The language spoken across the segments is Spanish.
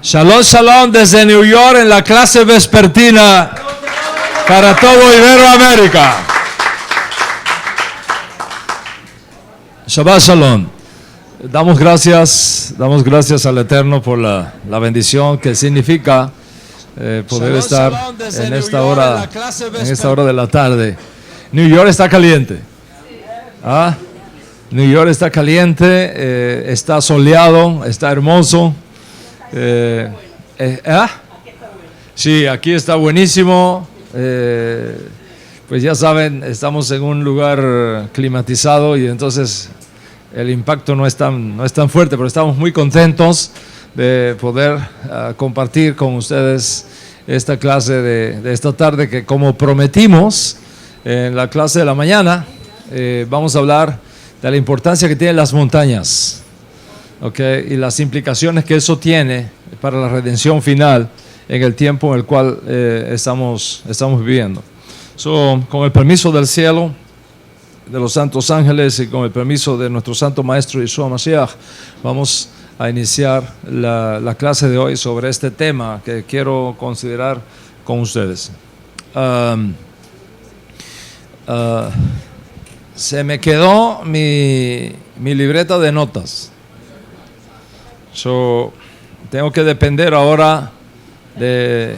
Shalom, shalom desde New York en la clase vespertina para todo Iberoamérica. Shabbat shalom. Damos gracias al Eterno por la bendición que significa poder estar en esta hora de la tarde. New York está caliente. New York está caliente, está soleado, está hermoso. Sí, aquí está buenísimo. Pues ya saben, estamos en un lugar climatizado y entonces el impacto no es tan fuerte, pero estamos muy contentos de poder compartir con ustedes esta clase de esta tarde, que como prometimos en la clase de la mañana, vamos a hablar de la importancia que tienen las montañas, ¿okay? Y las implicaciones que eso tiene para la redención final en el tiempo en el cual estamos viviendo. Con el permiso del cielo, de los santos ángeles y con el permiso de nuestro santo maestro Yeshua Mashiach, vamos a iniciar la clase de hoy sobre este tema que quiero considerar con ustedes. Se me quedó mi libreta de notas. Tengo que depender ahora de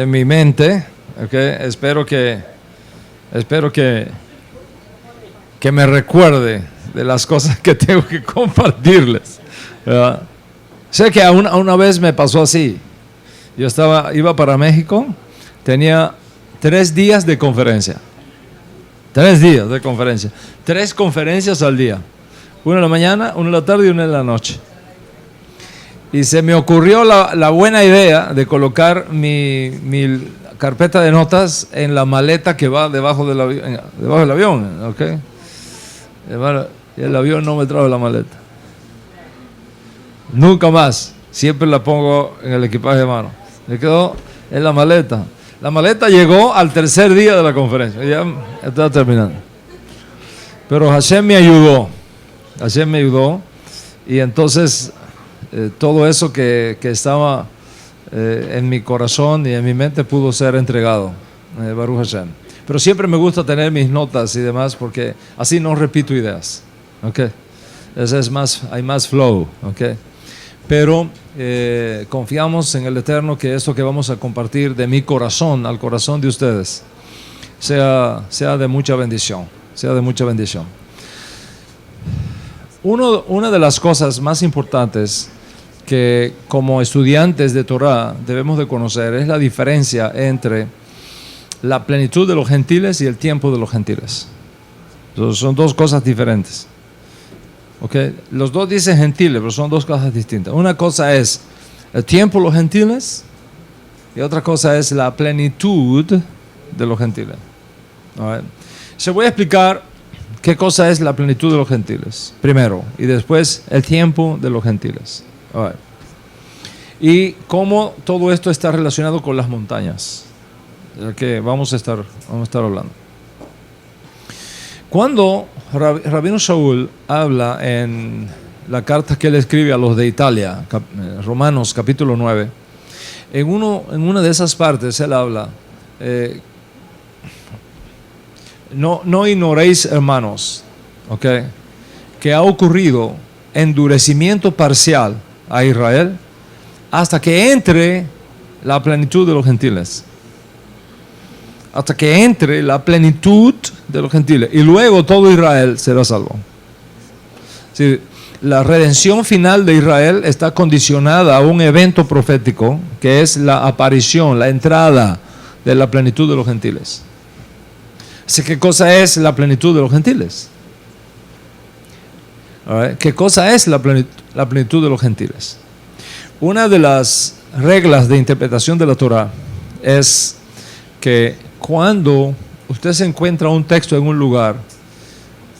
mi mente. Okay. Espero que me recuerde de las cosas que tengo que compartirles. Sé que una vez me pasó así. Yo iba para México, tenía 3 días de conferencia. 3 días de conferencia. 3 conferencias al día. Una en la mañana, una en la tarde y una en la noche. Y se me ocurrió la buena idea de colocar mi carpeta de notas en la maleta que va debajo del avión, ¿ok? El avión no me trae la maleta. Nunca más. Siempre la pongo en el equipaje de mano. Me quedó en la maleta. La maleta llegó al 3er día de la conferencia. Ya estaba terminando. Pero Hashem me ayudó. Y entonces todo eso que estaba en mi corazón y en mi mente pudo ser entregado. Baruch Hashem. Pero siempre me gusta tener mis notas y demás, porque así no repito ideas. Okay. Hay más flow. Okay. Pero confiamos en el Eterno que esto que vamos a compartir de mi corazón al corazón de ustedes sea de mucha bendición. Una de las cosas más importantes que como estudiantes de Torah debemos de conocer es la diferencia entre la plenitud de los gentiles y el tiempo de los gentiles. Entonces, son 2 cosas diferentes. Okay. Los 2 dicen gentiles, pero son 2 cosas distintas. Una cosa es el tiempo de los gentiles y otra cosa es la plenitud de los gentiles. Se voy a explicar qué cosa es la plenitud de los gentiles primero y después el tiempo de los gentiles. Y cómo todo esto está relacionado con las montañas, de que vamos a estar hablando. Cuando Rabino Shaul habla en la carta que él escribe a los de Italia, Romanos capítulo 9, en una de esas partes él habla, no ignoréis, hermanos, okay, que ha ocurrido endurecimiento parcial a Israel hasta que entre la plenitud de los gentiles. Hasta que entre la plenitud de los gentiles. Y luego todo Israel será salvo. Sí, la redención final de Israel está condicionada a un evento profético que es la aparición, la entrada de la plenitud de los gentiles. Así, ¿qué cosa es la plenitud de los gentiles? ¿Qué cosa es la plenitud de los gentiles? Una de las reglas de interpretación de la Torah es que cuando usted se encuentra un texto en un lugar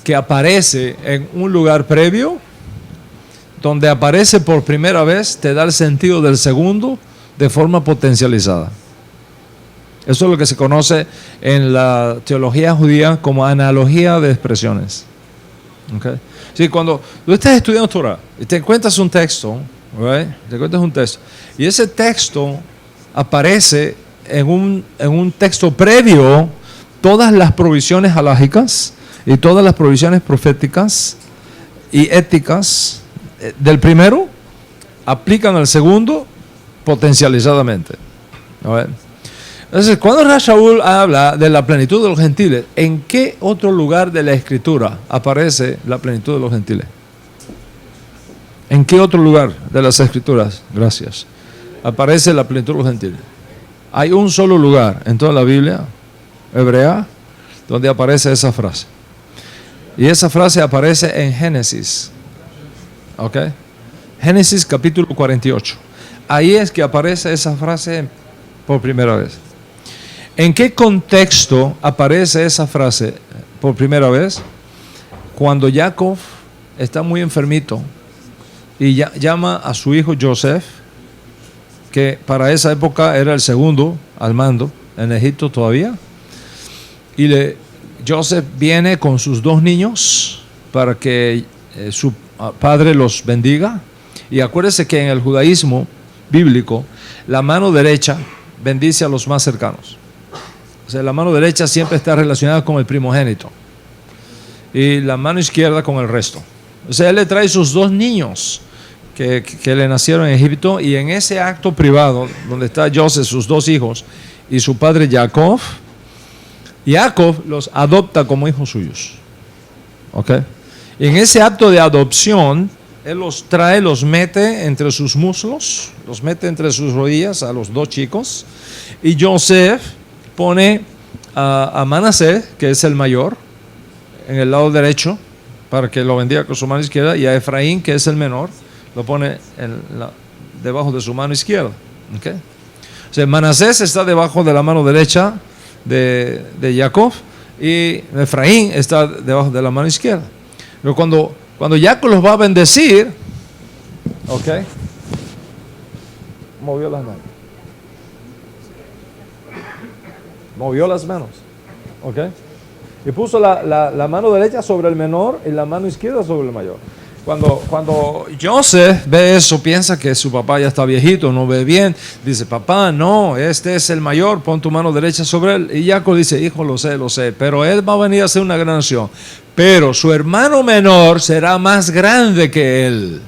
que aparece en un lugar previo, donde aparece por primera vez, te da el sentido del segundo de forma potencializada. Eso es lo que se conoce en la teología judía como analogía de expresiones. Okay. Sí, cuando tú estás estudiando Torah y te encuentras un texto Right? Recuerda, es un texto. Y ese texto aparece en un texto previo, todas las provisiones halógicas y todas las provisiones proféticas y éticas del primero aplican al segundo potencializadamente. Right? Entonces, cuando Rashaul habla de la plenitud de los gentiles, ¿en qué otro lugar de la Escritura aparece la plenitud de los gentiles? ¿En qué otro lugar de las Escrituras, gracias, aparece la plenitud de los gentiles? Hay un solo lugar en toda la Biblia hebrea donde aparece esa frase. Y esa frase aparece en Génesis. ¿Ok? Génesis capítulo 48. Ahí es que aparece esa frase por primera vez. ¿En qué contexto aparece esa frase por primera vez? Cuando Jacob está muy enfermito y llama a su hijo Joseph, que para esa época era el segundo al mando en Egipto todavía, y Joseph viene con sus 2 niños para que su padre los bendiga. Y acuérdese que en el judaísmo bíblico la mano derecha bendice a los más cercanos. O sea, la mano derecha siempre está relacionada con el primogénito y la mano izquierda con el resto. O sea, él le trae sus 2 niños que le nacieron en Egipto, y en ese acto privado donde está Joseph, sus 2 hijos y su padre Jacob los adopta como hijos suyos. ¿Ok? Y en ese acto de adopción, él los trae, los mete entre sus muslos, los mete entre sus rodillas a los 2 chicos, y Joseph pone a Manasés, que es el mayor, en el lado derecho para que lo bendiga con su mano izquierda, y a Efraín, que es el menor, lo pone debajo de su mano izquierda. ¿Okay? O sea, Manasés está debajo de la mano derecha de Jacob, y Efraín está debajo de la mano izquierda. Pero cuando Jacob los va a bendecir, ¿ok? Movió las manos. Movió las manos, ¿ok? Y puso la mano derecha sobre el menor y la mano izquierda sobre el mayor. Cuando Joseph ve eso, piensa que su papá ya está viejito, no ve bien. Dice, papá, no, este es el mayor, pon tu mano derecha sobre él. Y Jacob dice, hijo, lo sé, pero él va a venir a ser una gran nación. Pero su hermano menor será más grande que él.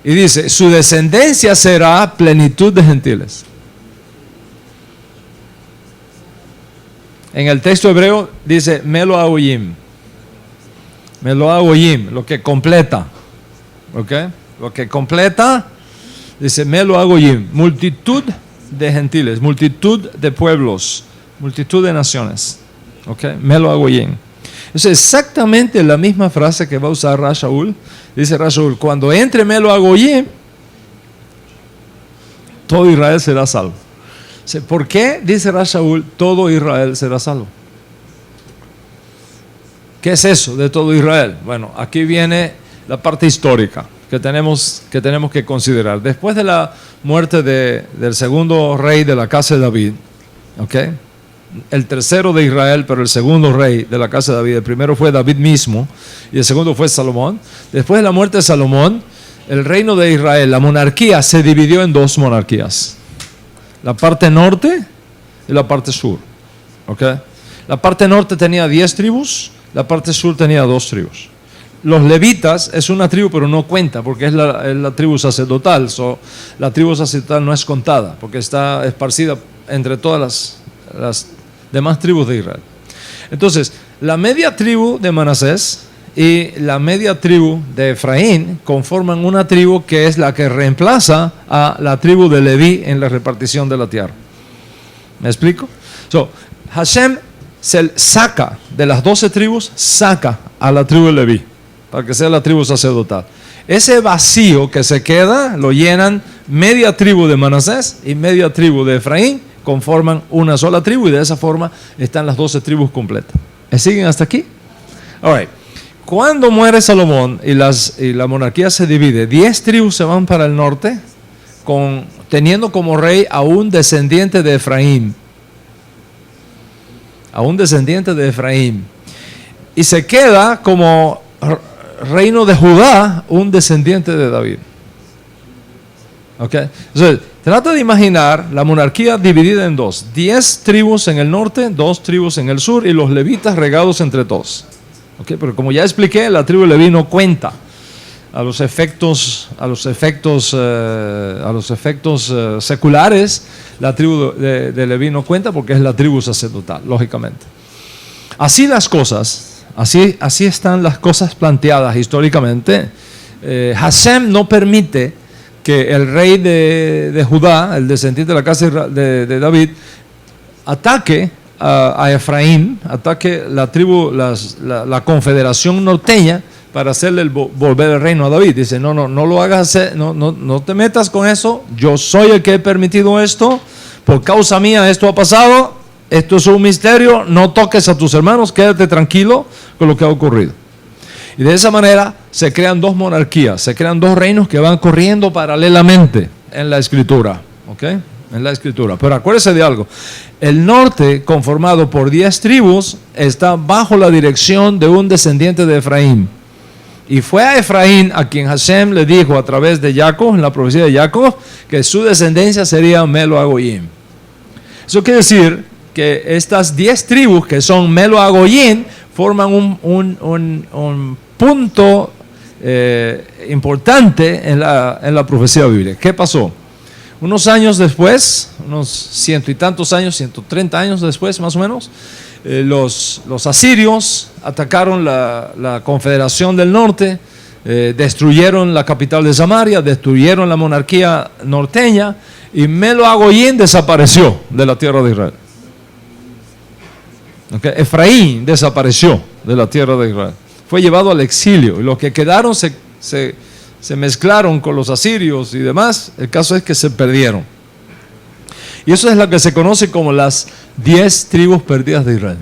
Y dice, su descendencia será plenitud de gentiles. En el texto hebreo dice, Melo Agoyim, lo que completa. ¿Ok? Lo que completa, dice Melo Agoyim, multitud de gentiles, multitud de pueblos, multitud de naciones. ¿Ok? Melo Agoyim. Es exactamente la misma frase que va a usar Rashaul. Dice Rashaul, cuando entre Melo Agoyim, todo Israel será salvo. ¿Por qué dice Rashaul todo Israel será salvo? ¿Qué es eso de todo Israel? Bueno, aquí viene la parte histórica que tenemos que considerar. Después de la muerte del segundo rey de la casa de David, ¿okay? El tercero de Israel, pero el segundo rey de la casa de David, el primero fue David mismo y el segundo fue Salomón. Después de la muerte de Salomón, el reino de Israel, la monarquía, se dividió en 2 monarquías. La parte norte y la parte sur. ¿Okay? La parte norte tenía 10 tribus, la parte sur tenía 2 tribus. Los levitas es una tribu, pero no cuenta, porque es la tribu sacerdotal. La tribu sacerdotal no es contada, porque está esparcida entre todas las demás tribus de Israel. Entonces, la media tribu de Manasés y la media tribu de Efraín conforman una tribu que es la que reemplaza a la tribu de Leví en la repartición de la tierra. ¿Me explico? Hashem se saca de las 12 tribus, saca a la tribu de Leví para que sea la tribu sacerdotal. Ese vacío que se queda lo llenan media tribu de Manasés y media tribu de Efraín, conforman una sola tribu, y de esa forma están las 12 tribus completas. ¿Me siguen hasta aquí? All right. Cuando muere Salomón y la monarquía se divide, 10 tribus se van para el norte, teniendo como rey a un descendiente de Efraín. Y se queda como reino de Judá un descendiente de David. Okay. Entonces, trata de imaginar la monarquía dividida en dos. 10 tribus en el norte, 2 tribus en el sur y los levitas regados entre todos. Okay. Pero como ya expliqué, la tribu de Leví no cuenta a los efectos seculares. La tribu de Leví no cuenta porque es la tribu sacerdotal, lógicamente. Así las cosas, así están las cosas planteadas históricamente. Hasem no permite que el rey de Judá, el descendiente de la casa de David, ataque a Efraín, ataque la tribu, la confederación norteña, para hacerle volver el reino a David. Dice, no lo hagas, no te metas con eso, yo soy el que he permitido esto, por causa mía esto ha pasado, esto es un misterio, no toques a tus hermanos, quédate tranquilo con lo que ha ocurrido. Y de esa manera se crean 2 monarquías, se crean 2 reinos que van corriendo paralelamente en la escritura, ¿ok? En la escritura. Pero acuérdese de algo, el norte, conformado por 10 tribus, está bajo la dirección de un descendiente de Efraín. Y fue a Efraín a quien Hashem le dijo a través de Jacob, en la profecía de Jacob, que su descendencia sería Melo Agoyim. Eso quiere decir que estas 10 tribus que son Melo Agoyim forman un punto importante en la profecía bíblica. ¿Qué pasó? Unos años después, unos 100 y tantos años, 130 años después más o menos, los asirios atacaron la confederación del norte, destruyeron la capital de Samaria, destruyeron la monarquía norteña y Melo Agoyim desapareció de la tierra de Israel. Okay. Efraín desapareció de la tierra de Israel, fue llevado al exilio y los que quedaron se mezclaron con los asirios y demás. El caso es que se perdieron. Y eso es lo que se conoce como las 10 tribus perdidas de Israel.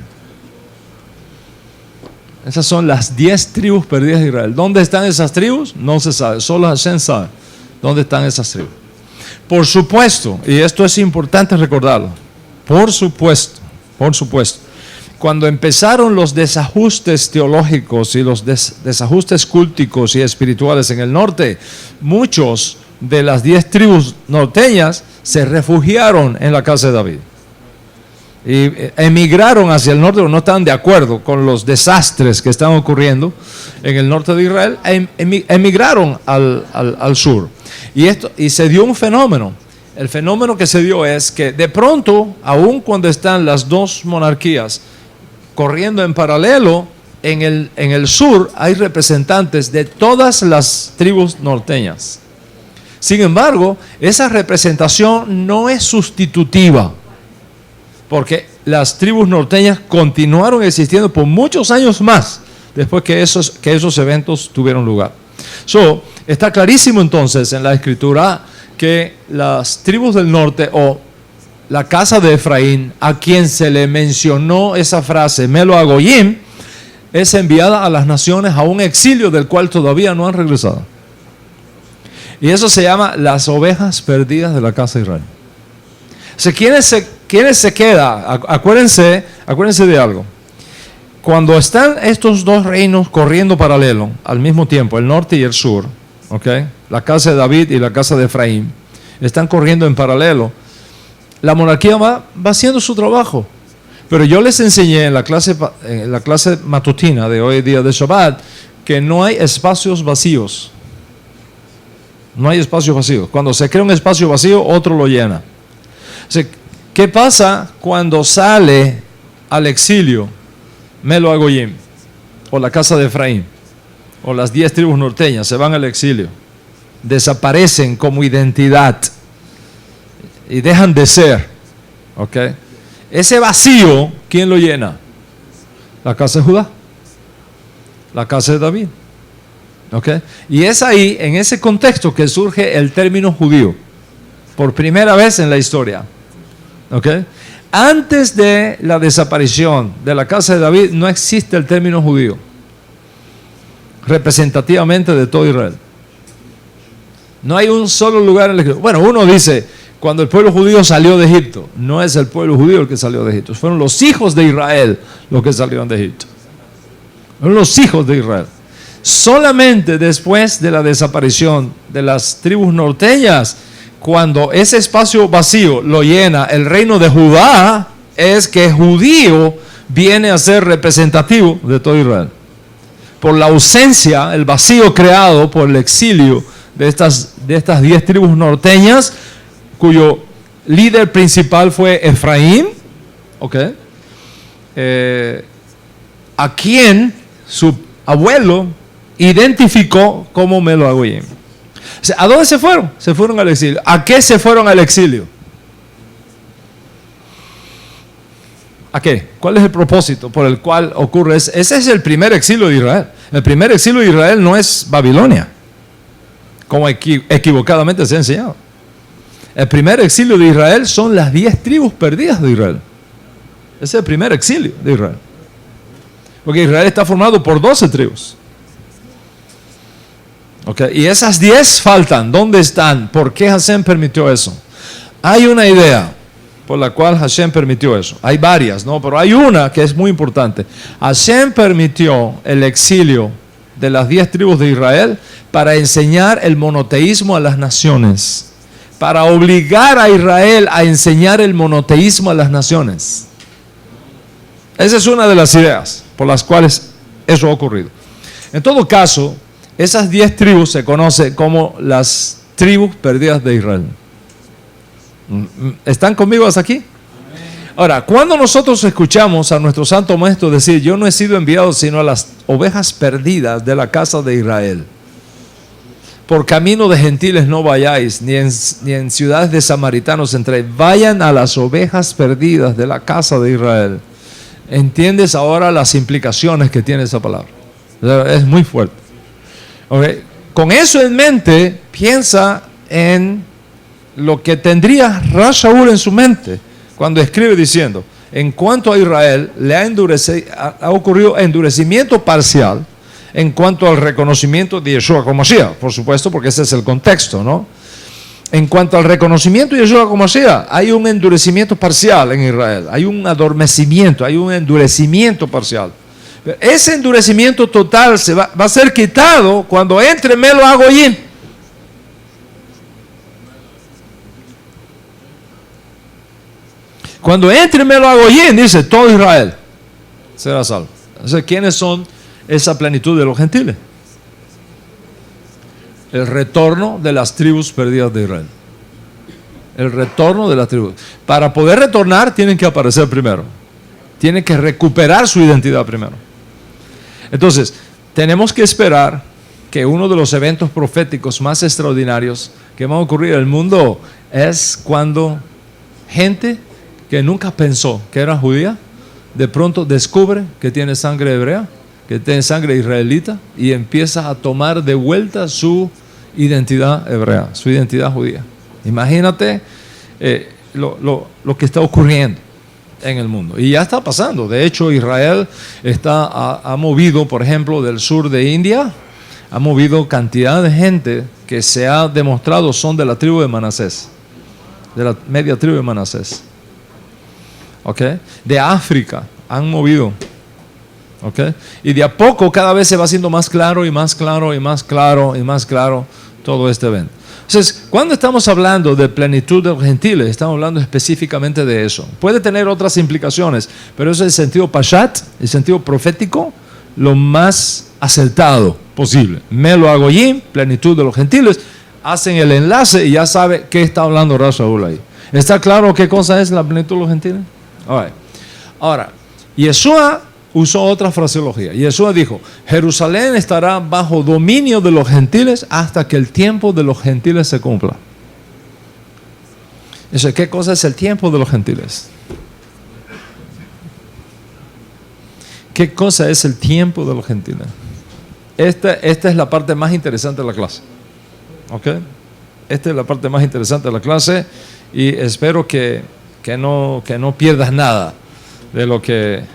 Esas son las 10 tribus perdidas de Israel. ¿Dónde están esas tribus? No se sabe, solo Hashem sabe dónde están esas tribus. Por supuesto, y esto es importante recordarlo, por supuesto, cuando empezaron los desajustes teológicos y los desajustes culticos y espirituales en el norte, muchos de las 10 tribus norteñas se refugiaron en la casa de David y emigraron hacia el norte, porque no estaban de acuerdo con los desastres que estaban ocurriendo en el norte de Israel, emigraron al sur. Y se dio un fenómeno. El fenómeno que se dio es que de pronto, aun cuando están las 2 monarquías corriendo en paralelo, en el sur hay representantes de todas las tribus norteñas. Sin embargo, esa representación no es sustitutiva, porque las tribus norteñas continuaron existiendo por muchos años más después que esos eventos tuvieron lugar. Está clarísimo entonces en la escritura que las tribus del norte, o la casa de Efraín, a quien se le mencionó esa frase, Melo Agoyim, es enviada a las naciones a un exilio del cual todavía no han regresado. Y eso se llama las ovejas perdidas de la casa de Israel. O sea, ¿quiénes se quedan? Acuérdense de algo. Cuando están estos 2 reinos corriendo paralelo al mismo tiempo, el norte y el sur, ¿okay? La casa de David y la casa de Efraín, están corriendo en paralelo. La monarquía va haciendo su trabajo. Pero yo les enseñé en la clase matutina de hoy día de Shabbat que no hay espacios vacíos. No hay espacio vacío. Cuando se crea un espacio vacío, otro lo llena. O sea, ¿qué pasa cuando sale al exilio Melo Agoyim, o la casa de Efraín, o las 10 tribus norteñas? Se van al exilio, desaparecen como identidad y dejan de ser. ¿Okay? Ese vacío, ¿quién lo llena? La casa de Judá, la casa de David. ¿Okay? Y es ahí, en ese contexto, que surge el término judío, por primera vez en la historia. ¿Okay? Antes de la desaparición de la casa de David, no existe el término judío, representativamente de todo Israel. No hay un solo lugar en el que... Bueno, uno dice, cuando el pueblo judío salió de Egipto, no es el pueblo judío el que salió de Egipto, fueron los hijos de Israel los que salieron de Egipto. Fueron los hijos de Israel. Solamente después de la desaparición de las tribus norteñas cuando ese espacio vacío lo llena el reino de Judá, es que judío viene a ser representativo de todo Israel. Por la ausencia, el vacío creado por el exilio de estas 10 tribus norteñas, cuyo líder principal fue Efraín, ¿okay? A quien su abuelo identificó como Meloagoyim. O sea, ¿a dónde se fueron? Se fueron al exilio. ¿A qué se fueron al exilio? ¿A qué? ¿Cuál es el propósito por el cual ocurre? Ese es el primer exilio de Israel. El primer exilio de Israel no es Babilonia, como equivocadamente se ha enseñado. El primer exilio de Israel son las 10 tribus perdidas de Israel. Ese es el primer exilio de Israel. Porque Israel está formado por 12 tribus. Okay. Y esas 10 faltan. ¿Dónde están? ¿Por qué Hashem permitió eso? Hay una idea por la cual Hashem permitió eso. Hay varias, ¿no? Pero hay una que es muy importante. Hashem permitió el exilio de las 10 tribus de Israel para enseñar el monoteísmo a las naciones. Para obligar a Israel a enseñar el monoteísmo a las naciones. Esa es una de las ideas por las cuales eso ha ocurrido. En todo caso, esas 10 tribus se conocen como las tribus perdidas de Israel. ¿Están conmigo hasta aquí? Ahora, cuando nosotros escuchamos a nuestro santo maestro decir, yo no he sido enviado sino a las ovejas perdidas de la casa de Israel. Por camino de gentiles no vayáis, ni en ciudades de samaritanos entréis. Vayan a las ovejas perdidas de la casa de Israel. ¿Entiendes ahora las implicaciones que tiene esa palabra? Es muy fuerte. Okay. Con eso en mente, piensa en lo que tendría Rav Shaul en su mente cuando escribe diciendo, en cuanto a Israel, ha ocurrido endurecimiento parcial en cuanto al reconocimiento de Yeshua como Mashiach, por supuesto, porque ese es el contexto, ¿no? En cuanto al reconocimiento de Yeshua como Mashiach, hay un endurecimiento parcial en Israel, hay un adormecimiento, hay un endurecimiento parcial. Ese endurecimiento total va a ser quitado cuando entre Meloagoyim. Cuando entre Meloagoyim, dice, todo Israel será salvo. Entonces, ¿quiénes son esa plenitud de los gentiles? El retorno de las tribus perdidas de Israel. El retorno de las tribus. Para poder retornar, tienen que aparecer primero. Tienen que recuperar su identidad primero. Entonces, tenemos que esperar que uno de los eventos proféticos más extraordinarios que van a ocurrir en el mundo es cuando gente que nunca pensó que era judía, de pronto descubre que tiene sangre hebrea, que tiene sangre israelita y empieza a tomar de vuelta su identidad hebrea, su identidad judía. Imagínate lo que está ocurriendo en el mundo. Y ya está pasando. De hecho, Israel ha movido, por ejemplo, del sur de India, ha movido cantidad de gente que se ha demostrado son de la tribu de Manasés, de la media tribu de Manasés. ¿Okay? De África han movido. ¿Okay? Y de a poco cada vez se va haciendo más claro y más claro y más claro y más claro todo este evento. Entonces, cuando estamos hablando de plenitud de los gentiles, estamos hablando específicamente de eso. Puede tener otras implicaciones, pero eso es el sentido pashat, el sentido profético, lo más acertado posible. Meloagoyim, plenitud de los gentiles, hacen el enlace y ya sabe qué está hablando Rav Shaul ahí. ¿Está claro qué cosa es la plenitud de los gentiles? Ahora, Yeshua usó otra fraseología. Yeshua dijo, Jerusalén estará bajo dominio de los gentiles hasta que el tiempo de los gentiles se cumpla. Eso, ¿qué cosa es el tiempo de los gentiles? ¿Qué cosa es el tiempo de los gentiles? Esta es la parte más interesante de la clase. ¿Ok? Esta es la parte más interesante de la clase y espero que no pierdas nada de lo que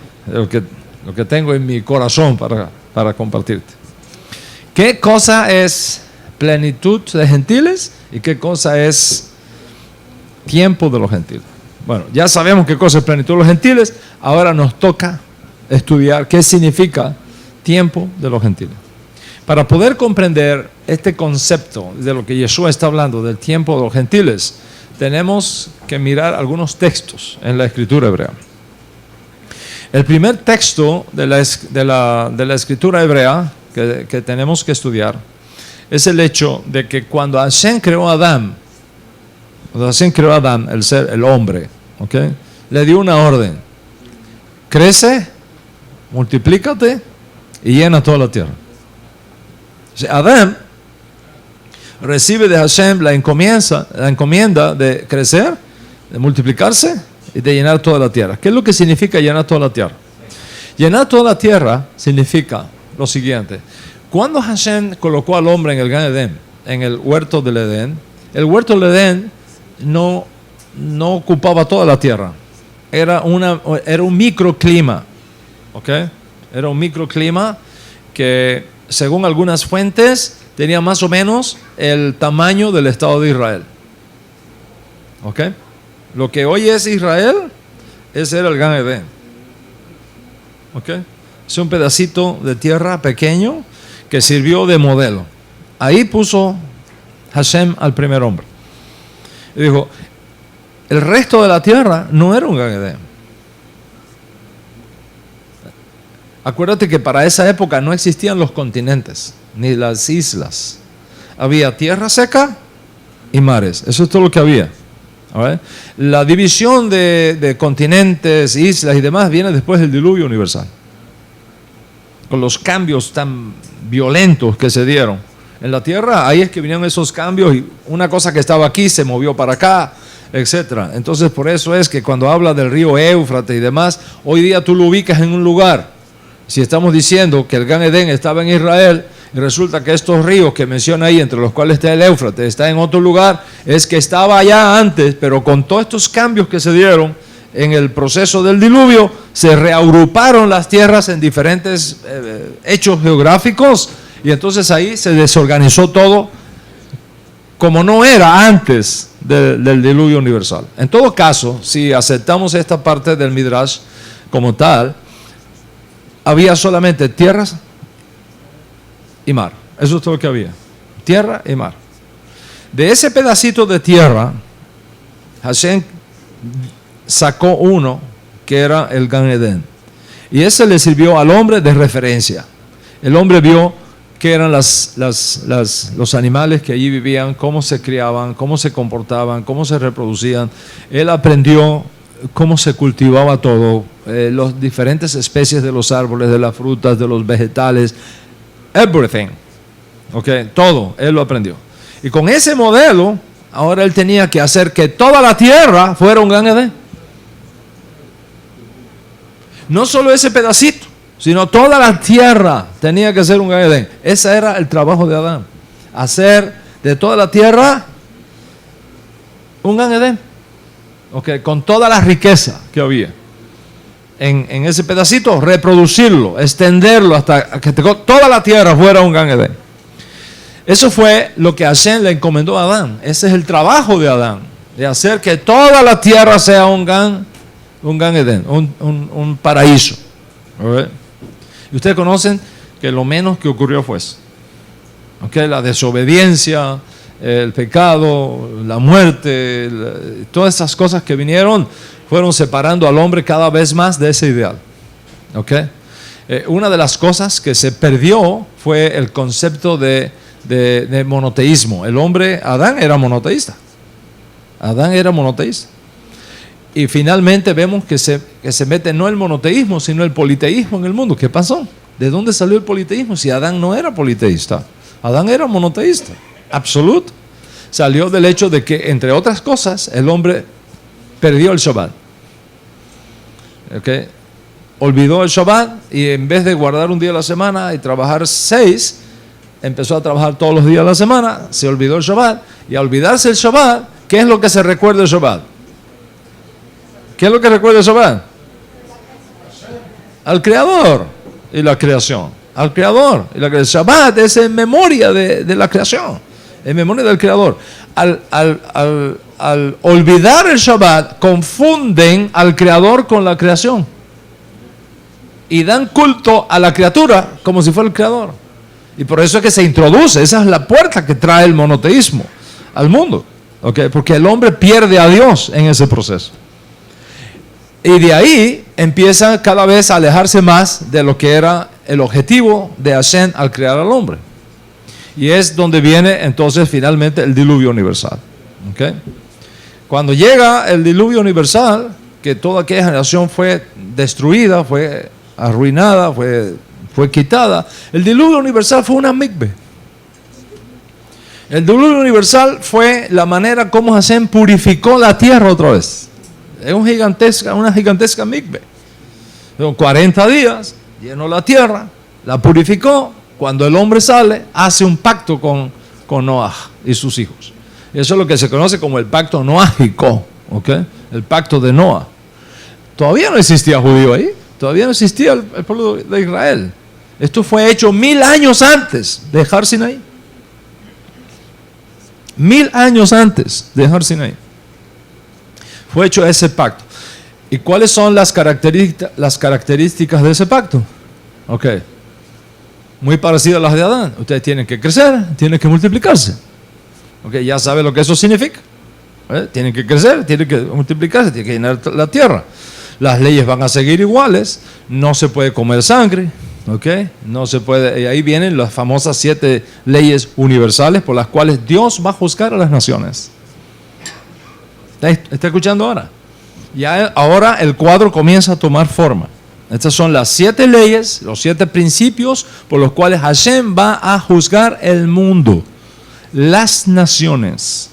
tengo en mi corazón para compartirte. ¿Qué cosa es plenitud de gentiles y qué cosa es tiempo de los gentiles? Bueno, ya sabemos qué cosa es plenitud de los gentiles, ahora nos toca estudiar qué significa tiempo de los gentiles. Para poder comprender este concepto de lo que Yeshua está hablando, del tiempo de los gentiles, tenemos que mirar algunos textos en la escritura hebrea. El primer texto de la escritura hebrea que tenemos que estudiar es el hecho de que cuando Hashem creó a Adán, el hombre, ¿okay?, le dio una orden: crece, multiplícate y llena toda la tierra. O sea, Adán recibe de Hashem la encomienda de crecer, de multiplicarse y de llenar toda la tierra. ¿Qué es lo que significa llenar toda la tierra? Llenar toda la tierra significa lo siguiente: cuando Hashem colocó al hombre en el Gan Edén, en el huerto del Edén, el huerto del Edén no ocupaba toda la tierra. Era un microclima, ¿ok? Era un microclima que, según algunas fuentes, tenía más o menos el tamaño del Estado de Israel. ¿Ok? Lo que hoy es Israel, ese era el Gan Edén. ¿Ok? Es un pedacito de tierra pequeño que sirvió de modelo. Ahí puso Hashem al primer hombre. Y dijo: el resto de la tierra no era un Gan Edén. Acuérdate que para esa época no existían los continentes ni las islas. Había tierra seca y mares. Eso es todo lo que había. ¿Right? La división de continentes, islas y demás viene después del diluvio universal, con los cambios tan violentos que se dieron en la tierra. Ahí es que vinieron esos cambios, y una cosa que estaba aquí se movió para acá, etcétera. Entonces, por eso es que cuando habla del río Éufrates y demás, hoy día tú lo ubicas en un lugar. Si estamos diciendo que el Gan Edén estaba en Israel, y resulta que estos ríos que menciona ahí, entre los cuales está el Éufrates, está en otro lugar, es que estaba allá antes, pero con todos estos cambios que se dieron en el proceso del diluvio, se reagruparon las tierras en diferentes hechos geográficos, y entonces ahí se desorganizó todo como no era antes del diluvio universal. En todo caso, si aceptamos esta parte del Midrash como tal, había solamente tierras y mar. Eso es todo lo que había. Tierra y mar. De ese pedacito de tierra, Hashem sacó uno que era el Gan Edén. Y ese le sirvió al hombre de referencia. El hombre vio qué eran los animales que allí vivían, cómo se criaban, cómo se comportaban, cómo se reproducían. Él aprendió cómo se cultivaba todo, las diferentes especies de los árboles, de las frutas, de los vegetales, everything, okay, todo, él lo aprendió. Y con ese modelo, ahora él tenía que hacer que toda la tierra fuera un Gan Edén. No solo ese pedacito, sino toda la tierra tenía que ser un Gan Edén. Ese era el trabajo de Adán, hacer de toda la tierra un Gan Edén. Okay, con toda la riqueza que había en ese pedacito, reproducirlo, extenderlo hasta que toda la tierra fuera un Gan Edén. Eso fue lo que Hashem le encomendó a Adán. Ese es el trabajo de Adán, de hacer que toda la tierra sea un Gan Edén, un paraíso. Okay. Y ustedes conocen que lo menos que ocurrió fue eso. Okay, la desobediencia, el pecado, la muerte, todas esas cosas que vinieron fueron separando al hombre cada vez más de ese ideal. ¿Okay? Una de las cosas que se perdió fue el concepto de monoteísmo. El hombre, Adán era monoteísta. Y finalmente vemos que se mete no el monoteísmo, sino el politeísmo en el mundo. ¿Qué pasó? ¿De dónde salió el politeísmo? Si Adán no era politeísta, Adán era monoteísta. Absoluto. Salió del hecho de que, entre otras cosas, el hombre perdió el Shabbat. ¿Okay? Olvidó el Shabbat y en vez de guardar un día a la semana y trabajar 6, empezó a trabajar todos los días de la semana, se olvidó el Shabbat. Y al olvidarse el Shabbat, ¿qué es lo que se recuerda del Shabbat? ¿Qué es lo que recuerda el Shabbat? Al Creador y la creación. Al Creador y la creación. Shabbat es en memoria de la creación, en memoria del Creador. Al olvidar el Shabbat, confunden al Creador con la creación y dan culto a la criatura como si fuera el Creador. Y por eso es que se introduce, esa es la puerta que trae el monoteísmo al mundo, ¿okay? Porque el hombre pierde a Dios en ese proceso. Y de ahí empieza cada vez a alejarse más de lo que era el objetivo de Hashem al crear al hombre. Y es donde viene entonces finalmente el diluvio universal, ¿okay? Cuando llega el diluvio universal, que toda aquella generación fue destruida, fue arruinada, fue quitada. El diluvio universal fue una mikve. El diluvio universal fue la manera como Hashem purificó la tierra otra vez. Es una gigantesca mikve. Son 40 días, llenó la tierra, la purificó. Cuando el hombre sale, hace un pacto con Noah y sus hijos. Eso es lo que se conoce como el pacto noágico, ¿okay? El pacto de Noah. Todavía no existía judío ahí, todavía no existía el pueblo de Israel. Esto fue hecho 1000 años antes de Har Sinaí. 1000 años antes de Har Sinaí fue hecho ese pacto. ¿Y cuáles son las características de ese pacto? Ok, muy parecidas a las de Adán. Ustedes tienen que crecer, tienen que multiplicarse. Ok, ya sabe lo que eso significa. Tienen que crecer, tienen que multiplicarse, tienen que llenar la tierra. Las leyes van a seguir iguales, no se puede comer sangre. Okay. No se puede, y ahí vienen las famosas 7 leyes universales por las cuales Dios va a juzgar a las naciones. ¿Está escuchando ahora? Ya ahora el cuadro comienza a tomar forma. Estas son las 7 leyes, los 7 principios por los cuales Hashem va a juzgar el mundo, las naciones.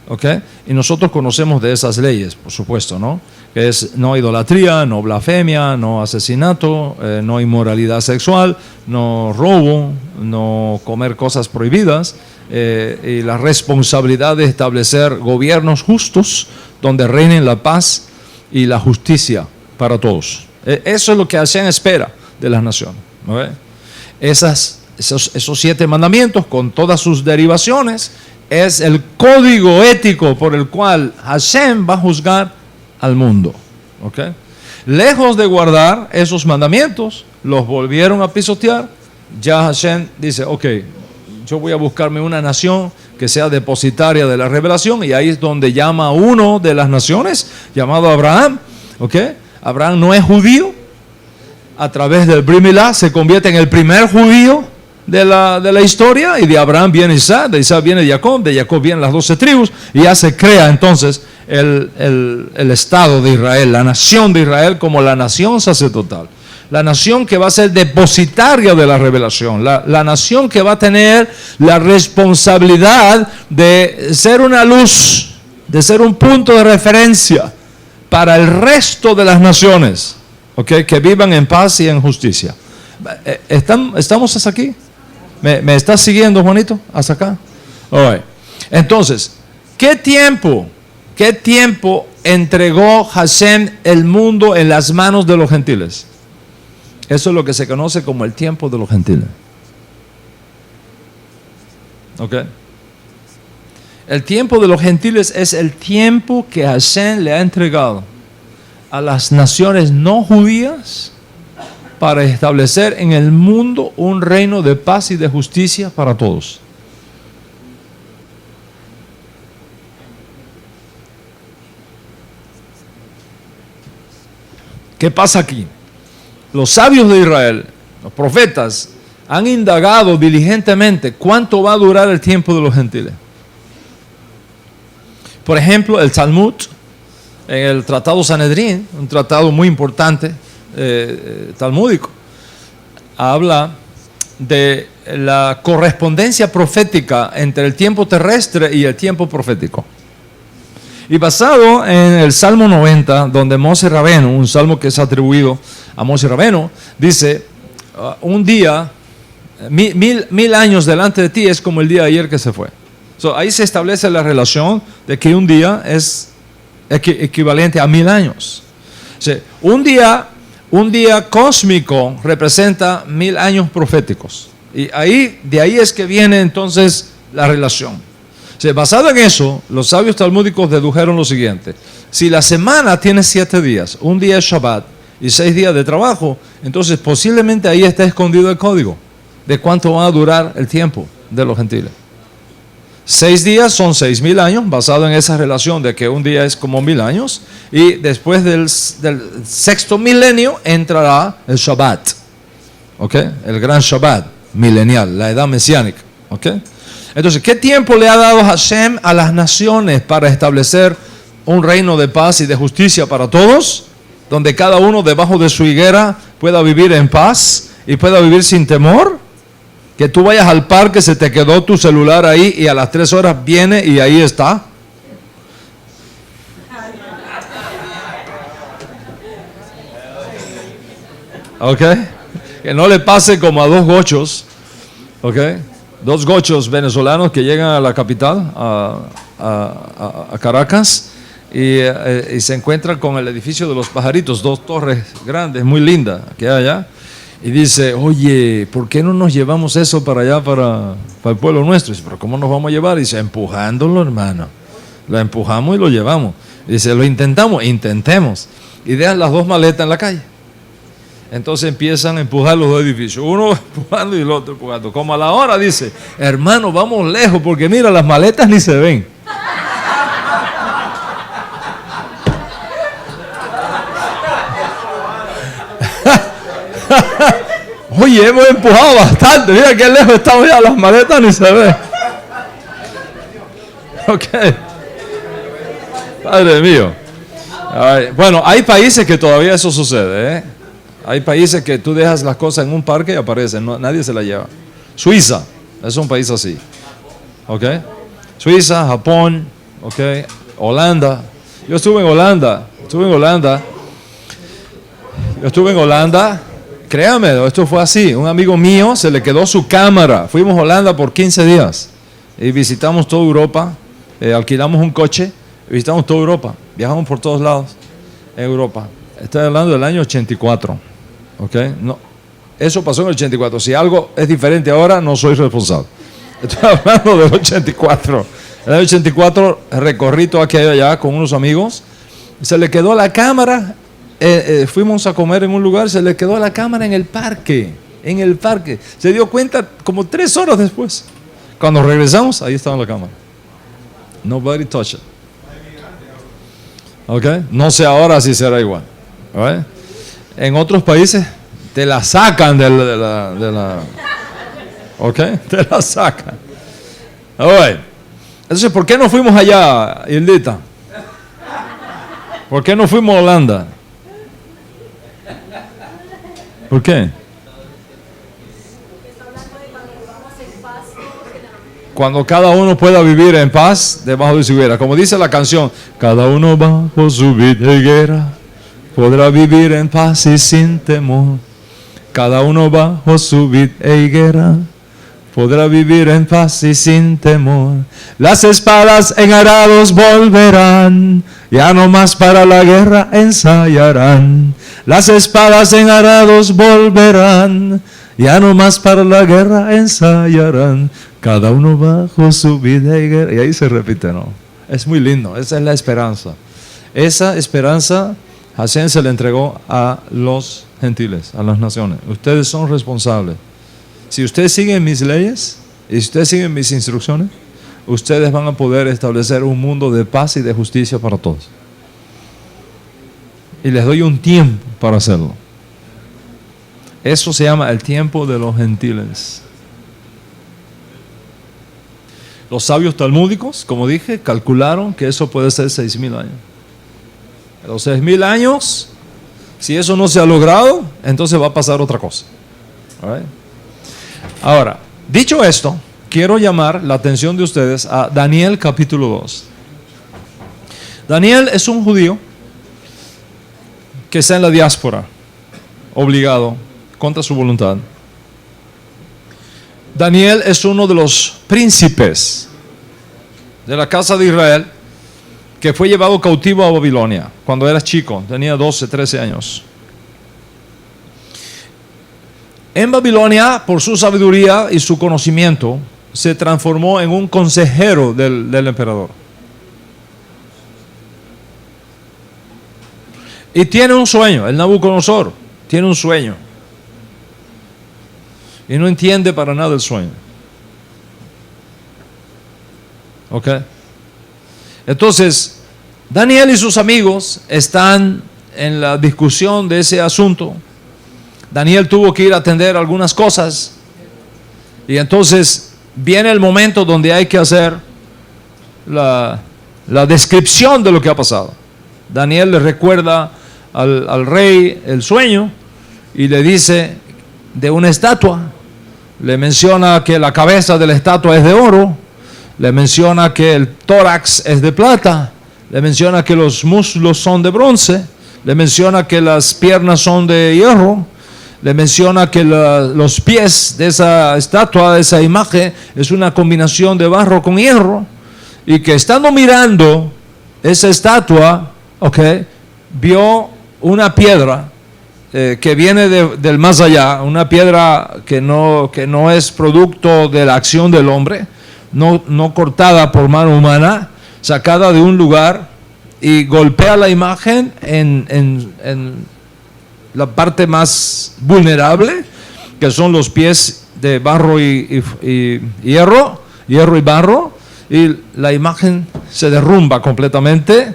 ¿Okay? Y nosotros conocemos de esas leyes, por supuesto, ¿no? Que es no idolatría, no blasfemia, no asesinato, no inmoralidad sexual, no robo, no comer cosas prohibidas, y la responsabilidad de establecer gobiernos justos donde reinen la paz y la justicia para todos. Eso es lo que Hashem espera de las naciones, ¿okay? Esos 7 mandamientos con todas sus derivaciones es el código ético por el cual Hashem va a juzgar al mundo. ¿Okay? Lejos de guardar esos mandamientos, los volvieron a pisotear. Ya Hashem dice, ok, yo voy a buscarme una nación que sea depositaria de la revelación, y ahí es donde llama a uno de las naciones, llamado Abraham. ¿Okay? Abraham no es judío, a través del Brit Milá se convierte en el primer judío de la historia, y de Abraham viene Isaac, de Isaac viene Jacob, de Jacob vienen las 12 tribus, y ya se crea entonces el Estado de Israel, la nación de Israel como la nación sacerdotal, la nación que va a ser depositaria de la revelación, la nación que va a tener la responsabilidad de ser una luz, de ser un punto de referencia para el resto de las naciones, ¿okay? Que vivan en paz y en justicia. ¿Estamos hasta aquí? ¿Me estás siguiendo, Juanito? ¿Hasta acá? All right. Entonces, ¿qué tiempo entregó Hashem el mundo en las manos de los gentiles? Eso es lo que se conoce como el tiempo de los gentiles. ¿Ok? El tiempo de los gentiles es el tiempo que Hashem le ha entregado a las naciones no judías para establecer en el mundo un reino de paz y de justicia para todos. ¿Qué pasa aquí? Los sabios de Israel, los profetas, han indagado diligentemente cuánto va a durar el tiempo de los gentiles. Por ejemplo, el Talmud, en el Tratado Sanedrín, un tratado muy importante, talmúdico, habla de la correspondencia profética entre el tiempo terrestre y el tiempo profético. Y basado en el Salmo 90, donde Moshe Rabenu, un salmo que es atribuido a Moshe Rabenu, dice, un día, mil años delante de ti es como el día de ayer que se fue. Ahí se establece la relación de que un día es equivalente a 1000 años. Un día cósmico representa 1000 años proféticos. Y de ahí es que viene entonces la relación. Basado en eso, los sabios talmúdicos dedujeron lo siguiente: si la semana tiene 7 días, un día es Shabbat y 6 días de trabajo. Entonces posiblemente ahí está escondido el código de cuánto va a durar el tiempo de los gentiles. 6 días son 6.000 años, basado en esa relación de que un día es como 1.000 años, y después del sexto milenio entrará el Shabbat, ¿okay? El gran Shabbat milenial, la edad mesiánica, ¿okay? Entonces, ¿qué tiempo le ha dado Hashem a las naciones para establecer un reino de paz y de justicia para todos, donde cada uno debajo de su higuera pueda vivir en paz y pueda vivir sin temor? Que tú vayas al parque, se te quedó tu celular ahí y a las 3 horas viene y ahí está. ¿Ok? Que no le pase como a 2 gochos, ¿ok? 2 gochos venezolanos que llegan a la capital, a Caracas, y se encuentran con el edificio de los pajaritos, 2 torres grandes, muy lindas, que hay allá. Y dice, oye, ¿por qué no nos llevamos eso para allá, para el pueblo nuestro? Y dice, ¿pero cómo nos vamos a llevar? Y dice, empujándolo, hermano. Lo empujamos y lo llevamos. Y dice, lo intentamos, intentemos. Y dejan las 2 maletas en la calle. Entonces empiezan a empujar los 2 edificios. Uno empujando y el otro empujando. Como a la hora dice, hermano, vamos lejos porque mira, las maletas ni se ven. Oye, hemos empujado bastante. Mira qué lejos estamos ya. Las maletas ni se ven. Ok. Padre mío. Bueno, hay países que todavía eso sucede, ¿eh? Hay países que tú dejas las cosas en un parque y aparecen. Nadie se las lleva. Suiza es un país así. Ok. Suiza, Japón. Ok. Holanda. Yo estuve en Holanda. Créame, esto fue así. Un amigo mío se le quedó su cámara. Fuimos a Holanda por 15 días y visitamos toda Europa. Alquilamos un coche y visitamos toda Europa. Viajamos por todos lados en Europa. Estoy hablando del año 84. ¿Okay? No, eso pasó en el 84. Si algo es diferente ahora, no soy responsable. Estoy hablando del 84. En el 84 recorrí todo aquello allá con unos amigos. Se le quedó la cámara. Fuimos a comer en un lugar, se le quedó la cámara en el parque. Se dio cuenta como 3 horas después. Cuando regresamos, ahí estaba la cámara. Nobody touched it. ¿Ok? No sé ahora si será igual. ¿Right? En otros países te la sacan de la ¿ok? Te la sacan. Right. Entonces, ¿por qué no fuimos allá, Hildita? ¿Por qué no fuimos a Holanda? ¿Por qué? Cuando cada uno pueda vivir en paz debajo de su higuera. Como dice la canción, cada uno bajo su higuera podrá vivir en paz y sin temor. Cada uno bajo su higuera podrá vivir en paz y sin temor. Las espadas en arados volverán, ya no más para la guerra ensayarán. Las espadas en arados volverán, ya no más para la guerra ensayarán. Cada uno bajo su higuera. Y ahí se repite, ¿no? Es muy lindo, esa es la esperanza. Esa esperanza Hashem se le entregó a los gentiles, a las naciones. Ustedes son responsables. Si ustedes siguen mis leyes y si ustedes siguen mis instrucciones, ustedes van a poder establecer un mundo de paz y de justicia para todos. Y les doy un tiempo para hacerlo. Eso se llama el tiempo de los gentiles. Los sabios talmúdicos, como dije, calcularon que eso puede ser 6.000 años. A los 6.000 años, si eso no se ha logrado, entonces va a pasar otra cosa. All right? Ahora, dicho esto, quiero llamar la atención de ustedes a Daniel capítulo 2. Daniel es un judío que está en la diáspora, obligado, contra su voluntad. Daniel es uno de los príncipes de la casa de Israel que fue llevado cautivo a Babilonia cuando era chico, tenía 12, 13 años. En Babilonia, por su sabiduría y su conocimiento, se transformó en un consejero del emperador. Y tiene un sueño, el Nabucodonosor tiene un sueño. Y no entiende para nada el sueño. ¿Ok? Entonces, Daniel y sus amigos están en la discusión de ese asunto. Daniel tuvo que ir a atender algunas cosas. Y entonces viene el momento donde hay que hacer la descripción de lo que ha pasado. Daniel le recuerda al rey el sueño y le dice de una estatua. Le menciona que la cabeza de la estatua es de oro. Le menciona que el tórax es de plata. Le menciona que los muslos son de bronce. Le menciona que las piernas son de hierro. Le menciona que los pies de esa estatua, de esa imagen, es una combinación de barro con hierro. Y que estando mirando esa estatua, vio una piedra que viene del más allá, una piedra que no es producto de la acción del hombre, no cortada por mano humana, sacada de un lugar y golpea la imagen en la parte más vulnerable, que son los pies de barro y hierro y barro, y la imagen se derrumba completamente